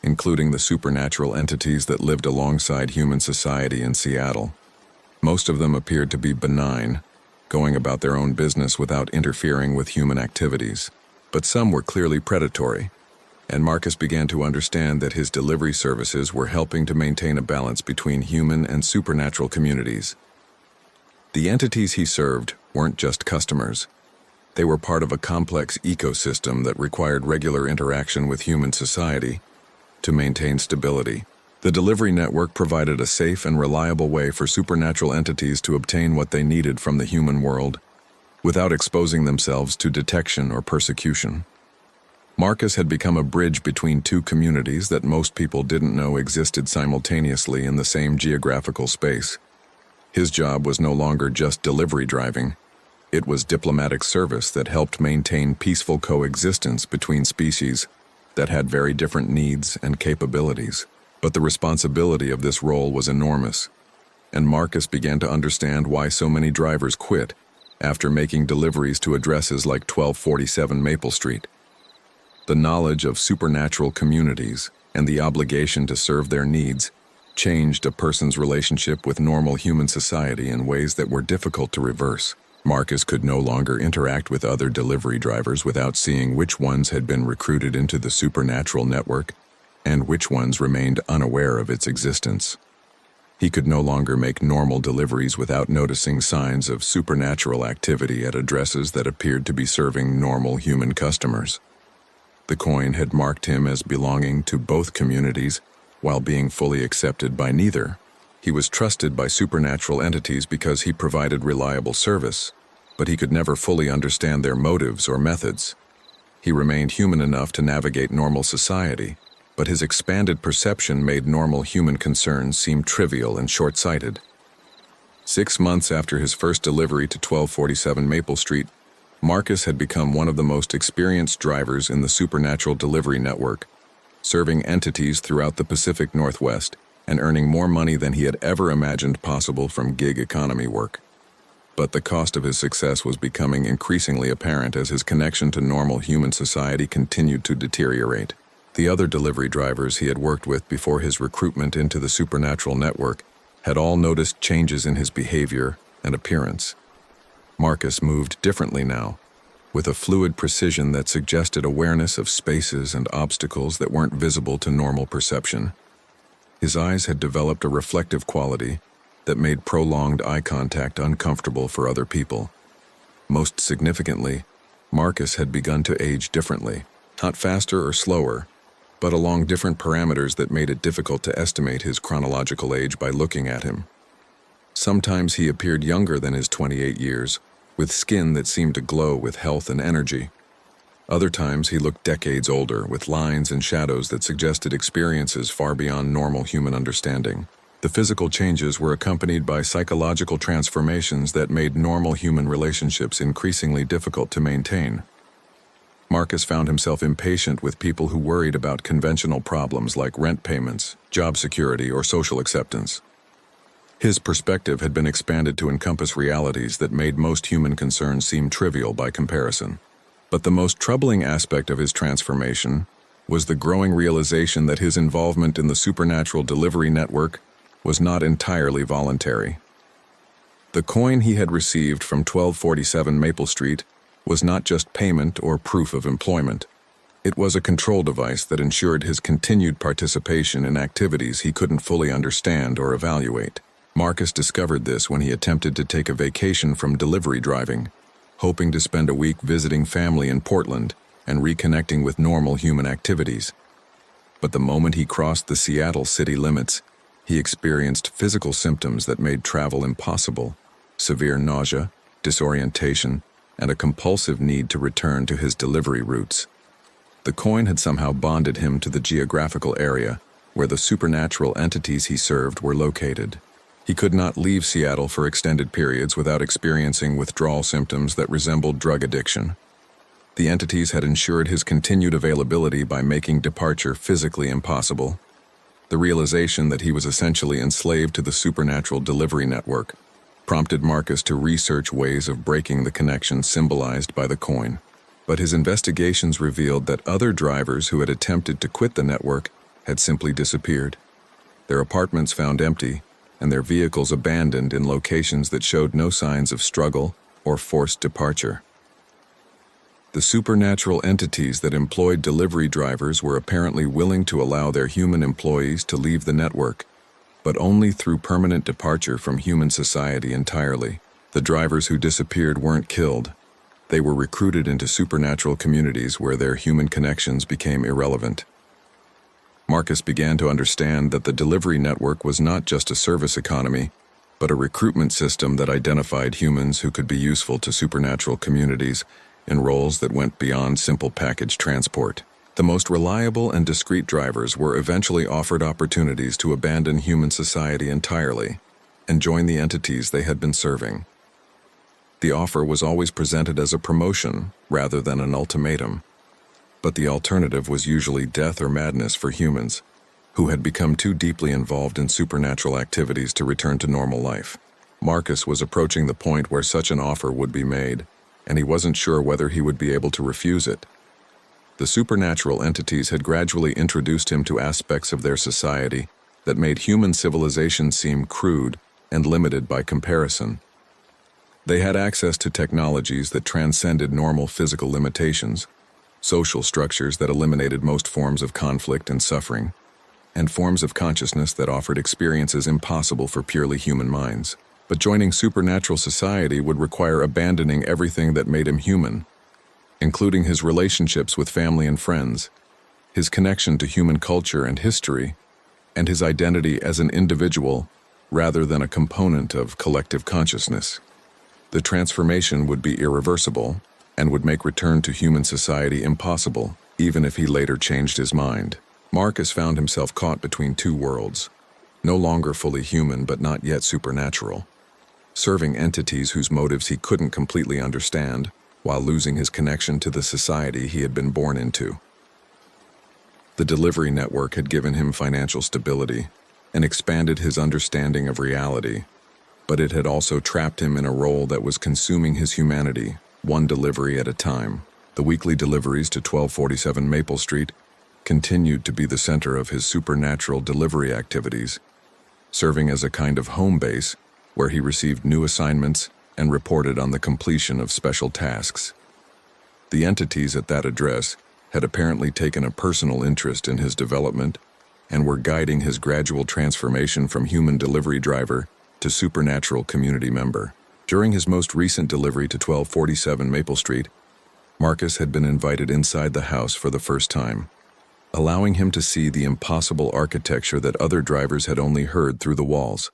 Speaker 1: including the supernatural entities that lived alongside human society in Seattle. Most of them appeared to be benign, going about their own business without interfering with human activities. But some were clearly predatory, and Marcus began to understand that his delivery services were helping to maintain a balance between human and supernatural communities. The entities he served weren't just customers. They were part of a complex ecosystem that required regular interaction with human society to maintain stability. The delivery network provided a safe and reliable way for supernatural entities to obtain what they needed from the human world, without exposing themselves to detection or persecution. Marcus had become a bridge between two communities that most people didn't know existed simultaneously in the same geographical space. His job was no longer just delivery driving. It was diplomatic service that helped maintain peaceful coexistence between species that had very different needs and capabilities. But the responsibility of this role was enormous, and Marcus began to understand why so many drivers quit after making deliveries to addresses like 1247 Maple Street. The knowledge of supernatural communities and the obligation to serve their needs changed a person's relationship with normal human society in ways that were difficult to reverse. Marcus could no longer interact with other delivery drivers without seeing which ones had been recruited into the supernatural network and which ones remained unaware of its existence. He could no longer make normal deliveries without noticing signs of supernatural activity at addresses that appeared to be serving normal human customers. The coin had marked him as belonging to both communities while being fully accepted by neither. He was trusted by supernatural entities because he provided reliable service, but he could never fully understand their motives or methods. He remained human enough to navigate normal society, but his expanded perception made normal human concerns seem trivial and short-sighted. 6 months after his first delivery to 1247 Maple Street, Marcus had become one of the most experienced drivers in the supernatural delivery network, serving entities throughout the Pacific Northwest and earning more money than he had ever imagined possible from gig economy work. But the cost of his success was becoming increasingly apparent as his connection to normal human society continued to deteriorate. The other delivery drivers he had worked with before his recruitment into the supernatural network had all noticed changes in his behavior and appearance. Marcus moved differently now, with a fluid precision that suggested awareness of spaces and obstacles that weren't visible to normal perception. His eyes had developed a reflective quality that made prolonged eye contact uncomfortable for other people. Most significantly, Marcus had begun to age differently, not faster or slower, but along different parameters that made it difficult to estimate his chronological age by looking at him. Sometimes he appeared younger than his 28 years, with skin that seemed to glow with health and energy. Other times he looked decades older, with lines and shadows that suggested experiences far beyond normal human understanding. The physical changes were accompanied by psychological transformations that made normal human relationships increasingly difficult to maintain. Marcus found himself impatient with people who worried about conventional problems like rent payments, job security, or social acceptance. His perspective had been expanded to encompass realities that made most human concerns seem trivial by comparison. But the most troubling aspect of his transformation was the growing realization that his involvement in the supernatural delivery network was not entirely voluntary. The coin he had received from 1247 Maple Street was not just payment or proof of employment. It was a control device that ensured his continued participation in activities he couldn't fully understand or evaluate. Marcus discovered this when he attempted to take a vacation from delivery driving, hoping to spend a week visiting family in Portland and reconnecting with normal human activities. But the moment he crossed the Seattle city limits, he experienced physical symptoms that made travel impossible: severe nausea, disorientation, and a compulsive need to return to his delivery routes. The coin had somehow bonded him to the geographical area where the supernatural entities he served were located. He could not leave Seattle for extended periods without experiencing withdrawal symptoms that resembled drug addiction. The entities had ensured his continued availability by making departure physically impossible. The realization that he was essentially enslaved to the supernatural delivery network prompted Marcus to research ways of breaking the connection symbolized by the coin. But his investigations revealed that other drivers who had attempted to quit the network had simply disappeared. Their apartments found empty, and their vehicles abandoned in locations that showed no signs of struggle or forced departure. The supernatural entities that employed delivery drivers were apparently willing to allow their human employees to leave the network, but only through permanent departure from human society entirely. The drivers who disappeared weren't killed. They were recruited into supernatural communities where their human connections became irrelevant. Marcus began to understand that the delivery network was not just a service economy, but a recruitment system that identified humans who could be useful to supernatural communities in roles that went beyond simple package transport. The most reliable and discreet drivers were eventually offered opportunities to abandon human society entirely and join the entities they had been serving. The offer was always presented as a promotion rather than an ultimatum, but the alternative was usually death or madness for humans who had become too deeply involved in supernatural activities to return to normal life. Marcus was approaching the point where such an offer would be made, and he wasn't sure whether he would be able to refuse it. The supernatural entities had gradually introduced him to aspects of their society that made human civilization seem crude and limited by comparison. They had access to technologies that transcended normal physical limitations, social structures that eliminated most forms of conflict and suffering, and forms of consciousness that offered experiences impossible for purely human minds. But joining supernatural society would require abandoning everything that made him human, including his relationships with family and friends, his connection to human culture and history, and his identity as an individual rather than a component of collective consciousness. The transformation would be irreversible and would make return to human society impossible, even if he later changed his mind. Marcus found himself caught between two worlds, no longer fully human but not yet supernatural, serving entities whose motives he couldn't completely understand, while losing his connection to the society he had been born into. The delivery network had given him financial stability and expanded his understanding of reality, but it had also trapped him in a role that was consuming his humanity, one delivery at a time. The weekly deliveries to 1247 Maple Street continued to be the center of his supernatural delivery activities, serving as a kind of home base where he received new assignments and reported on the completion of special tasks. The entities at that address had apparently taken a personal interest in his development and were guiding his gradual transformation from human delivery driver to supernatural community member. During his most recent delivery to 1247 Maple Street, Marcus had been invited inside the house for the first time, allowing him to see the impossible architecture that other drivers had only heard through the walls.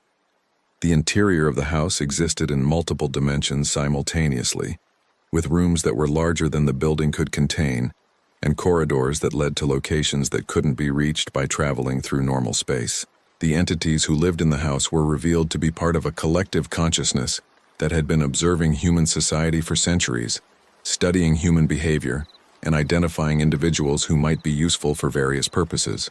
Speaker 1: The interior of the house existed in multiple dimensions simultaneously, with rooms that were larger than the building could contain, and corridors that led to locations that couldn't be reached by traveling through normal space. The entities who lived in the house were revealed to be part of a collective consciousness that had been observing human society for centuries, studying human behavior, and identifying individuals who might be useful for various purposes.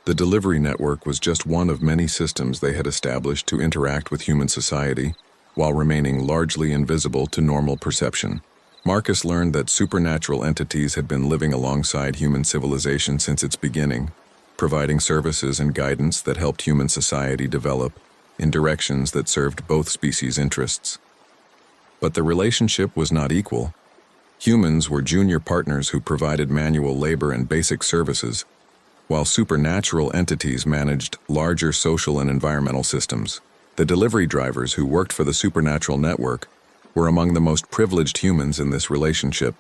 Speaker 1: The delivery network was just one of many systems they had established to interact with human society, while remaining largely invisible to normal perception. Marcus learned that supernatural entities had been living alongside human civilization since its beginning, providing services and guidance that helped human society develop in directions that served both species' interests. But the relationship was not equal. Humans were junior partners who provided manual labor and basic services, while supernatural entities managed larger social and environmental systems. The delivery drivers who worked for the supernatural network were among the most privileged humans in this relationship,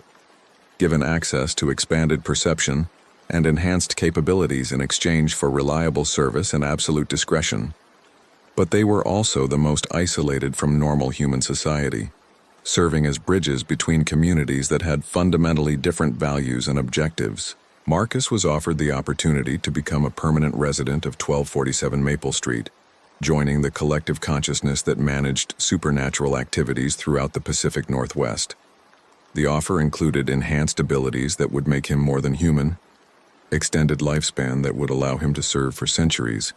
Speaker 1: given access to expanded perception and enhanced capabilities in exchange for reliable service and absolute discretion. But they were also the most isolated from normal human society, serving as bridges between communities that had fundamentally different values and objectives. Marcus was offered the opportunity to become a permanent resident of 1247 Maple Street, joining the collective consciousness that managed supernatural activities throughout the Pacific Northwest. The offer included enhanced abilities that would make him more than human, extended lifespan that would allow him to serve for centuries,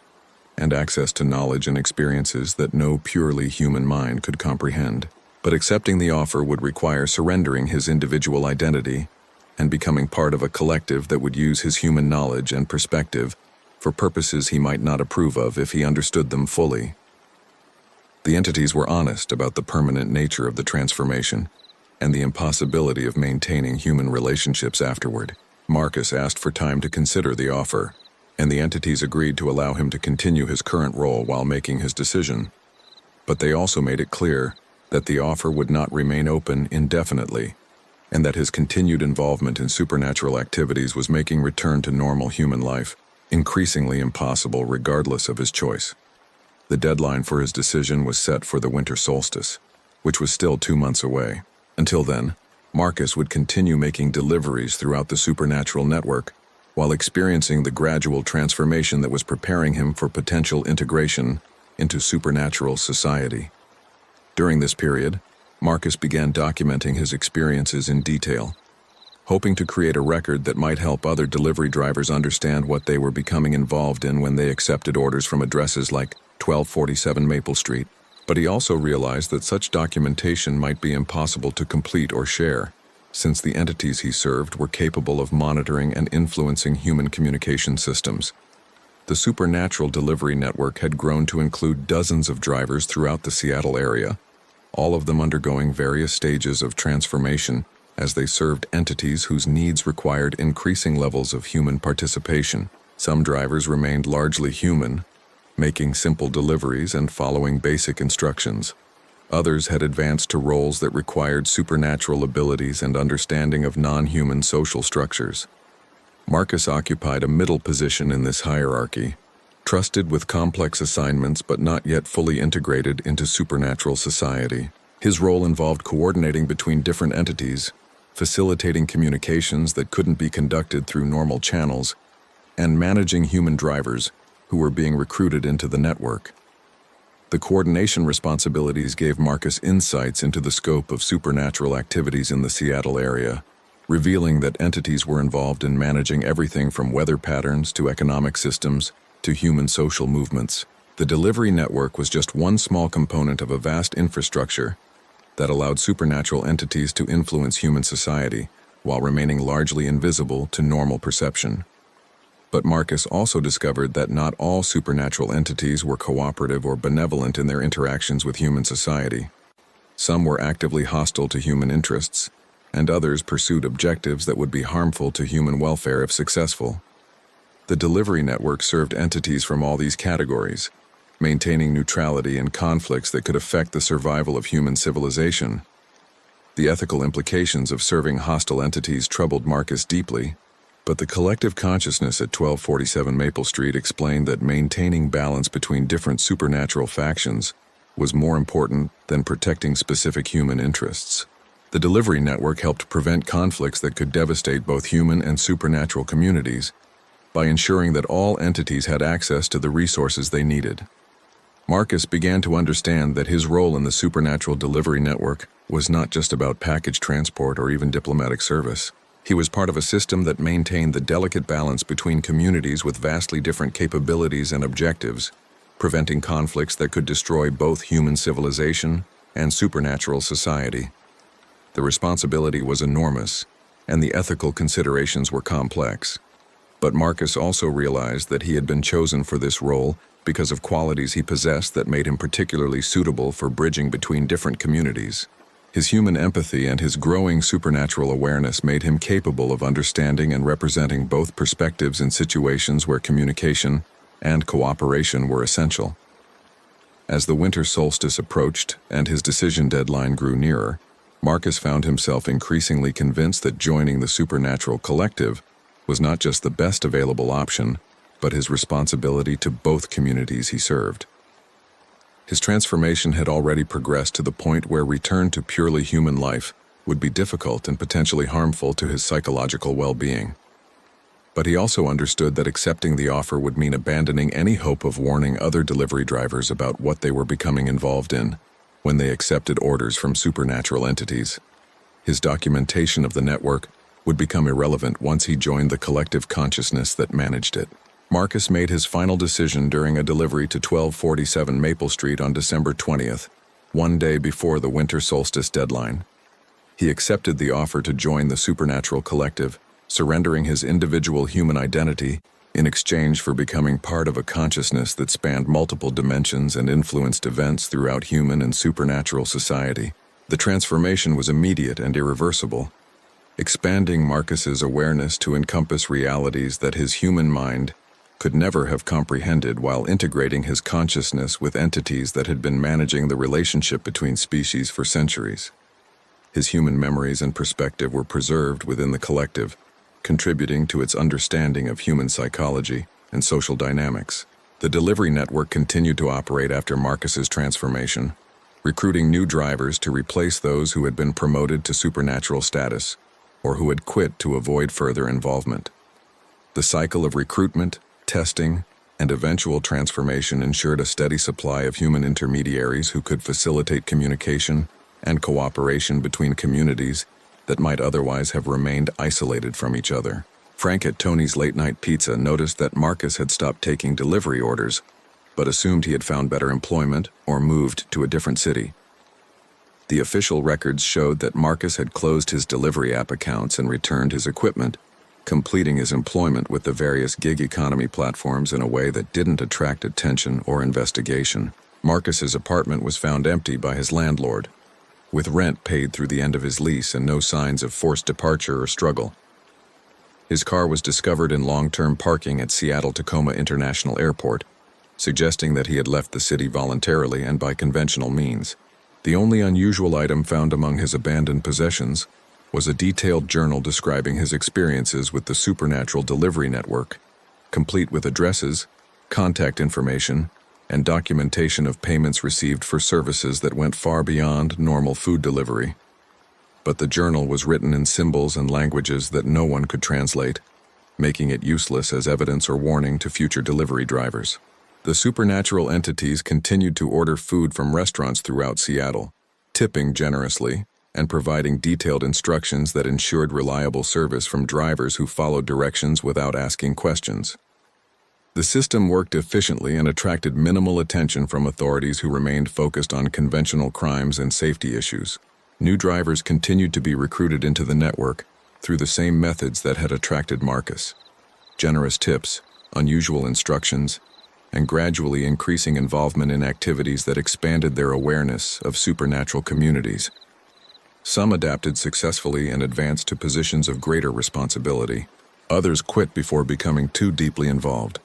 Speaker 1: and access to knowledge and experiences that no purely human mind could comprehend. But accepting the offer would require surrendering his individual identity and becoming part of a collective that would use his human knowledge and perspective for purposes he might not approve of if he understood them fully. The entities were honest about the permanent nature of the transformation and the impossibility of maintaining human relationships afterward. Marcus asked for time to consider the offer, and the entities agreed to allow him to continue his current role while making his decision. But they also made it clear that the offer would not remain open indefinitely, and that his continued involvement in supernatural activities was making return to normal human life increasingly impossible regardless of his choice. The deadline for his decision was set for the winter solstice, which was still 2 months away. Until then, Marcus would continue making deliveries throughout the supernatural network, while experiencing the gradual transformation that was preparing him for potential integration into supernatural society. During this period, Marcus began documenting his experiences in detail, hoping to create a record that might help other delivery drivers understand what they were becoming involved in when they accepted orders from addresses like 1247 Maple Street. But he also realized that such documentation might be impossible to complete or share, since the entities he served were capable of monitoring and influencing human communication systems. The supernatural delivery network had grown to include dozens of drivers throughout the Seattle area, all of them undergoing various stages of transformation as they served entities whose needs required increasing levels of human participation. Some drivers remained largely human, making simple deliveries and following basic instructions. Others had advanced to roles that required supernatural abilities and understanding of non-human social structures. Marcus occupied a middle position in this hierarchy, trusted with complex assignments but not yet fully integrated into supernatural society. His role involved coordinating between different entities, facilitating communications that couldn't be conducted through normal channels, and managing human drivers who were being recruited into the network. The coordination responsibilities gave Marcus insights into the scope of supernatural activities in the Seattle area, revealing that entities were involved in managing everything from weather patterns to economic systems to human social movements. The delivery network was just one small component of a vast infrastructure that allowed supernatural entities to influence human society while remaining largely invisible to normal perception. But Marcus also discovered that not all supernatural entities were cooperative or benevolent in their interactions with human society. Some were actively hostile to human interests, and others pursued objectives that would be harmful to human welfare if successful. The delivery network served entities from all these categories, maintaining neutrality in conflicts that could affect the survival of human civilization. The ethical implications of serving hostile entities troubled Marcus deeply, but the collective consciousness at 1247 Maple Street explained that maintaining balance between different supernatural factions was more important than protecting specific human interests. The delivery network helped prevent conflicts that could devastate both human and supernatural communities by ensuring that all entities had access to the resources they needed. Marcus began to understand that his role in the supernatural delivery network was not just about package transport or even diplomatic service. He was part of a system that maintained the delicate balance between communities with vastly different capabilities and objectives, preventing conflicts that could destroy both human civilization and supernatural society. The responsibility was enormous, and the ethical considerations were complex. But Marcus also realized that he had been chosen for this role because of qualities he possessed that made him particularly suitable for bridging between different communities. His human empathy and his growing supernatural awareness made him capable of understanding and representing both perspectives in situations where communication and cooperation were essential. As the winter solstice approached and his decision deadline grew nearer, Marcus found himself increasingly convinced that joining the supernatural collective was not just the best available option, but his responsibility to both communities he served. His transformation had already progressed to the point where return to purely human life would be difficult and potentially harmful to his psychological well-being. But he also understood that accepting the offer would mean abandoning any hope of warning other delivery drivers about what they were becoming involved in when they accepted orders from supernatural entities. His documentation of the network would become irrelevant once he joined the collective consciousness that managed it. Marcus made his final decision during a delivery to 1247 Maple Street on December 20th, one day before the winter solstice deadline. He accepted the offer to join the supernatural collective, surrendering his individual human identity in exchange for becoming part of a consciousness that spanned multiple dimensions and influenced events throughout human and supernatural society. The transformation was immediate and irreversible, expanding Marcus's awareness to encompass realities that his human mind could never have comprehended, while integrating his consciousness with entities that had been managing the relationship between species for centuries. His human memories and perspective were preserved within the collective, contributing to its understanding of human psychology and social dynamics. The delivery network continued to operate after Marcus's transformation, recruiting new drivers to replace those who had been promoted to supernatural status or who had quit to avoid further involvement. The cycle of recruitment, testing, and eventual transformation ensured a steady supply of human intermediaries who could facilitate communication and cooperation between communities that might otherwise have remained isolated from each other. Frank at Tony's Late Night Pizza noticed that Marcus had stopped taking delivery orders, but assumed he had found better employment or moved to a different city. The official records showed that Marcus had closed his delivery app accounts and returned his equipment, completing his employment with the various gig economy platforms in a way that didn't attract attention or investigation. Marcus's apartment was found empty by his landlord, with rent paid through the end of his lease and no signs of forced departure or struggle. His car was discovered in long-term parking at Seattle-Tacoma International Airport, suggesting that he had left the city voluntarily and by conventional means. The only unusual item found among his abandoned possessions was a detailed journal describing his experiences with the supernatural delivery network, complete with addresses, contact information, and documentation of payments received for services that went far beyond normal food delivery. But the journal was written in symbols and languages that no one could translate, making it useless as evidence or warning to future delivery drivers. The supernatural entities continued to order food from restaurants throughout Seattle, tipping generously and providing detailed instructions that ensured reliable service from drivers who followed directions without asking questions. The system worked efficiently and attracted minimal attention from authorities who remained focused on conventional crimes and safety issues. New drivers continued to be recruited into the network through the same methods that had attracted Marcus: generous tips, unusual instructions, and gradually increasing involvement in activities that expanded their awareness of supernatural communities. Some adapted successfully and advanced to positions of greater responsibility, Others quit before becoming too deeply involved,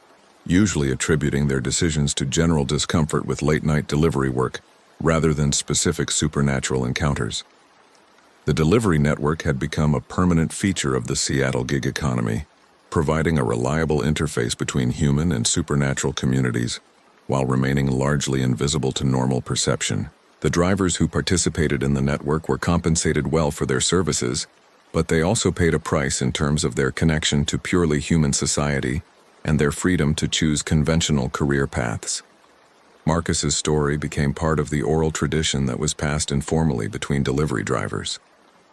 Speaker 1: usually attributing their decisions to general discomfort with late-night delivery work rather than specific supernatural encounters. The delivery network had become a permanent feature of the Seattle gig economy, providing a reliable interface between human and supernatural communities while remaining largely invisible to normal perception. The drivers who participated in the network were compensated well for their services, but they also paid a price in terms of their connection to purely human society and their freedom to choose conventional career paths. Marcus's story became part of the oral tradition that was passed informally between delivery drivers.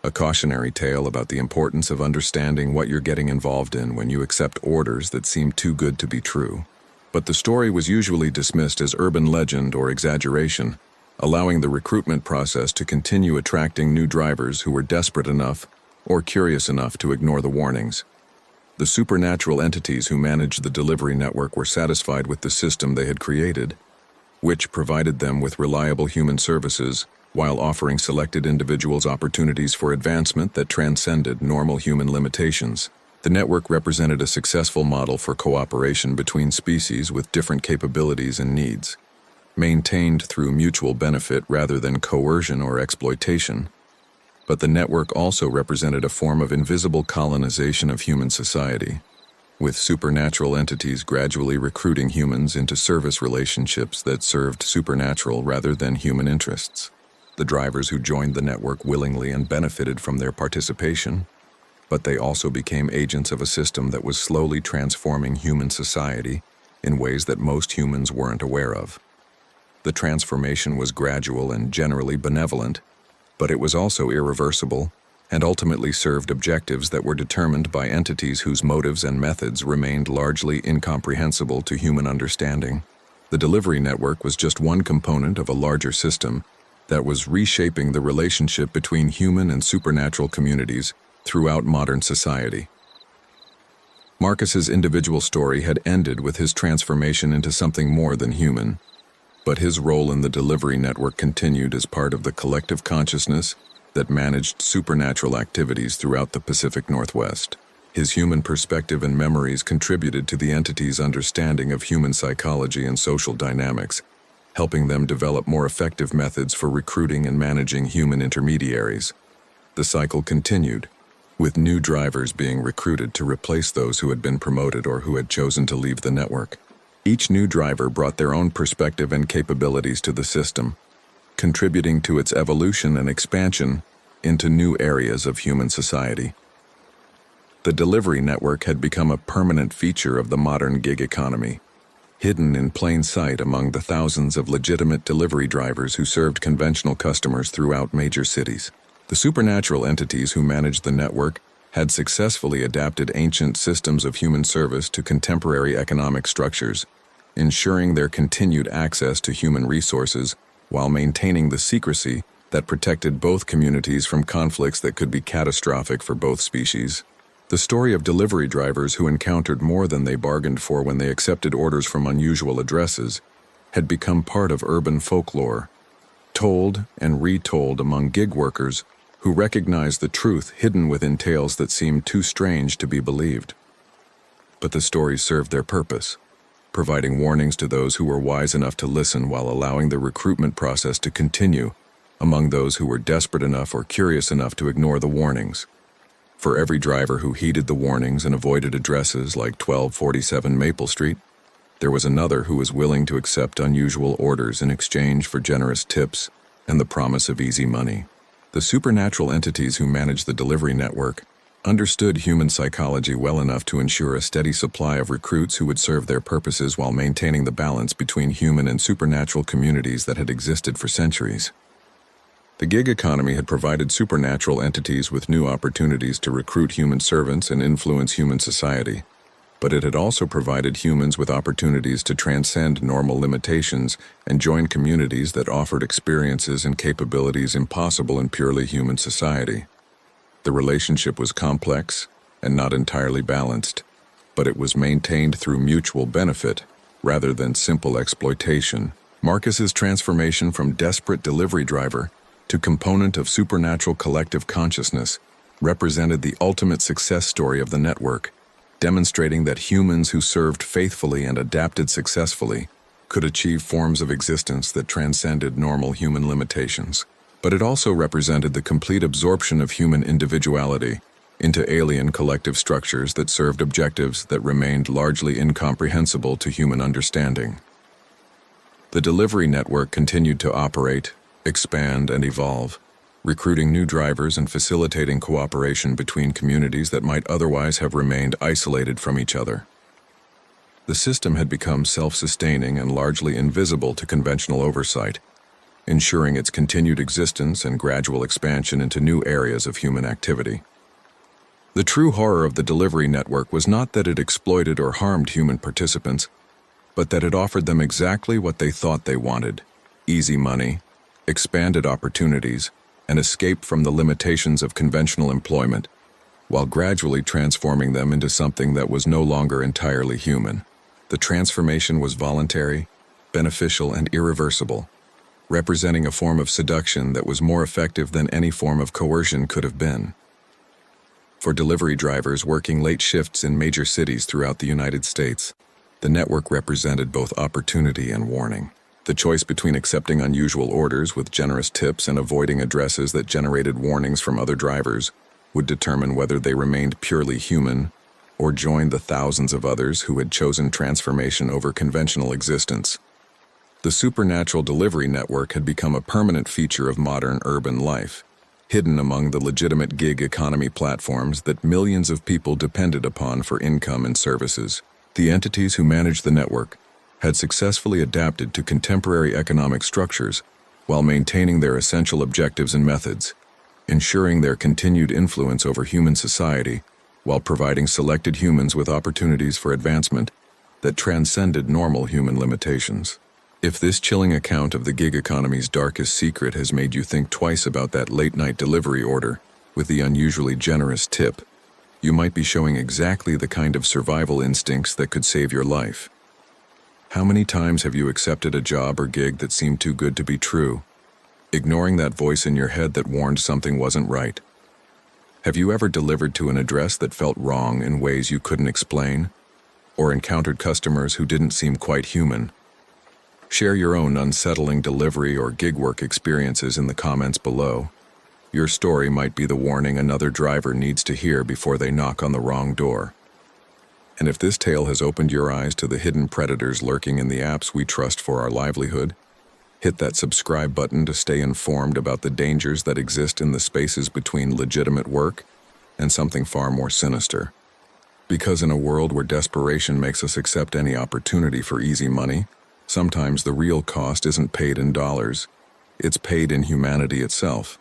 Speaker 1: A cautionary tale about the importance of understanding what you're getting involved in when you accept orders that seem too good to be true. But the story was usually dismissed as urban legend or exaggeration, allowing the recruitment process to continue attracting new drivers who were desperate enough or curious enough to ignore the warnings. The supernatural entities who managed the delivery network were satisfied with the system they had created, which provided them with reliable human services while offering selected individuals opportunities for advancement that transcended normal human limitations. The network represented a successful model for cooperation between species with different capabilities and needs, maintained through mutual benefit rather than coercion or exploitation. But the network also represented a form of invisible colonization of human society, with supernatural entities gradually recruiting humans into service relationships that served supernatural rather than human interests. The drivers who joined the network willingly and benefited from their participation, but they also became agents of a system that was slowly transforming human society in ways that most humans weren't aware of. The transformation was gradual and generally benevolent, but it was also irreversible and ultimately served objectives that were determined by entities whose motives and methods remained largely incomprehensible to human understanding. The delivery network was just one component of a larger system that was reshaping the relationship between human and supernatural communities throughout modern society. Marcus's individual story had ended with his transformation into something more than human, but his role in the delivery network continued as part of the collective consciousness that managed supernatural activities throughout the Pacific Northwest. His human perspective and memories contributed to the entity's understanding of human psychology and social dynamics, helping them develop more effective methods for recruiting and managing human intermediaries. The cycle continued, with new drivers being recruited to replace those who had been promoted or who had chosen to leave the network. Each new driver brought their own perspective and capabilities to the system, contributing to its evolution and expansion into new areas of human society. The delivery network had become a permanent feature of the modern gig economy, hidden in plain sight among the thousands of legitimate delivery drivers who served conventional customers throughout major cities. The supernatural entities who managed the network had successfully adapted ancient systems of human service to contemporary economic structures, ensuring their continued access to human resources while maintaining the secrecy that protected both communities from conflicts that could be catastrophic for both species. The story of delivery drivers who encountered more than they bargained for when they accepted orders from unusual addresses had become part of urban folklore, told and retold among gig workers who recognized the truth hidden within tales that seemed too strange to be believed. But the stories served their purpose, providing warnings to those who were wise enough to listen while allowing the recruitment process to continue among those who were desperate enough or curious enough to ignore the warnings. For every driver who heeded the warnings and avoided addresses like 1247 Maple Street, there was another who was willing to accept unusual orders in exchange for generous tips and the promise of easy money. The supernatural entities who managed the delivery network understood human psychology well enough to ensure a steady supply of recruits who would serve their purposes while maintaining the balance between human and supernatural communities that had existed for centuries. The gig economy had provided supernatural entities with new opportunities to recruit human servants and influence human society, but it had also provided humans with opportunities to transcend normal limitations and join communities that offered experiences and capabilities impossible in purely human society. The relationship was complex and not entirely balanced, but it was maintained through mutual benefit rather than simple exploitation. Marcus's transformation from desperate delivery driver to component of supernatural collective consciousness represented the ultimate success story of the network, demonstrating that humans who served faithfully and adapted successfully could achieve forms of existence that transcended normal human limitations. But it also represented the complete absorption of human individuality into alien collective structures that served objectives that remained largely incomprehensible to human understanding. The delivery network continued to operate, expand, and evolve, recruiting new drivers and facilitating cooperation between communities that might otherwise have remained isolated from each other. The system had become self-sustaining and largely invisible to conventional oversight, ensuring its continued existence and gradual expansion into new areas of human activity. The true horror of the delivery network was not that it exploited or harmed human participants, but that it offered them exactly what they thought they wanted: easy money, expanded opportunities, and escape from the limitations of conventional employment, while gradually transforming them into something that was no longer entirely human. The transformation was voluntary, beneficial, and irreversible, representing a form of seduction that was more effective than any form of coercion could have been. For delivery drivers working late shifts in major cities throughout the United States, the network represented both opportunity and warning. The choice between accepting unusual orders with generous tips and avoiding addresses that generated warnings from other drivers would determine whether they remained purely human or joined the thousands of others who had chosen transformation over conventional existence. The supernatural delivery network had become a permanent feature of modern urban life, hidden among the legitimate gig economy platforms that millions of people depended upon for income and services. The entities who managed the network had successfully adapted to contemporary economic structures while maintaining their essential objectives and methods, ensuring their continued influence over human society while providing selected humans with opportunities for advancement that transcended normal human limitations. If this chilling account of the gig economy's darkest secret has made you think twice about that late-night delivery order with the unusually generous tip, you might be showing exactly the kind of survival instincts that could save your life. How many times have you accepted a job or gig that seemed too good to be true, ignoring that voice in your head that warned something wasn't right? Have you ever delivered to an address that felt wrong in ways you couldn't explain, or encountered customers who didn't seem quite human? Share your own unsettling delivery or gig work experiences in the comments below. Your story might be the warning another driver needs to hear before they knock on the wrong door. And if this tale has opened your eyes to the hidden predators lurking in the apps we trust for our livelihood, hit that subscribe button to stay informed about the dangers that exist in the spaces between legitimate work and something far more sinister. Because in a world where desperation makes us accept any opportunity for easy money, sometimes the real cost isn't paid in dollars, it's paid in humanity itself.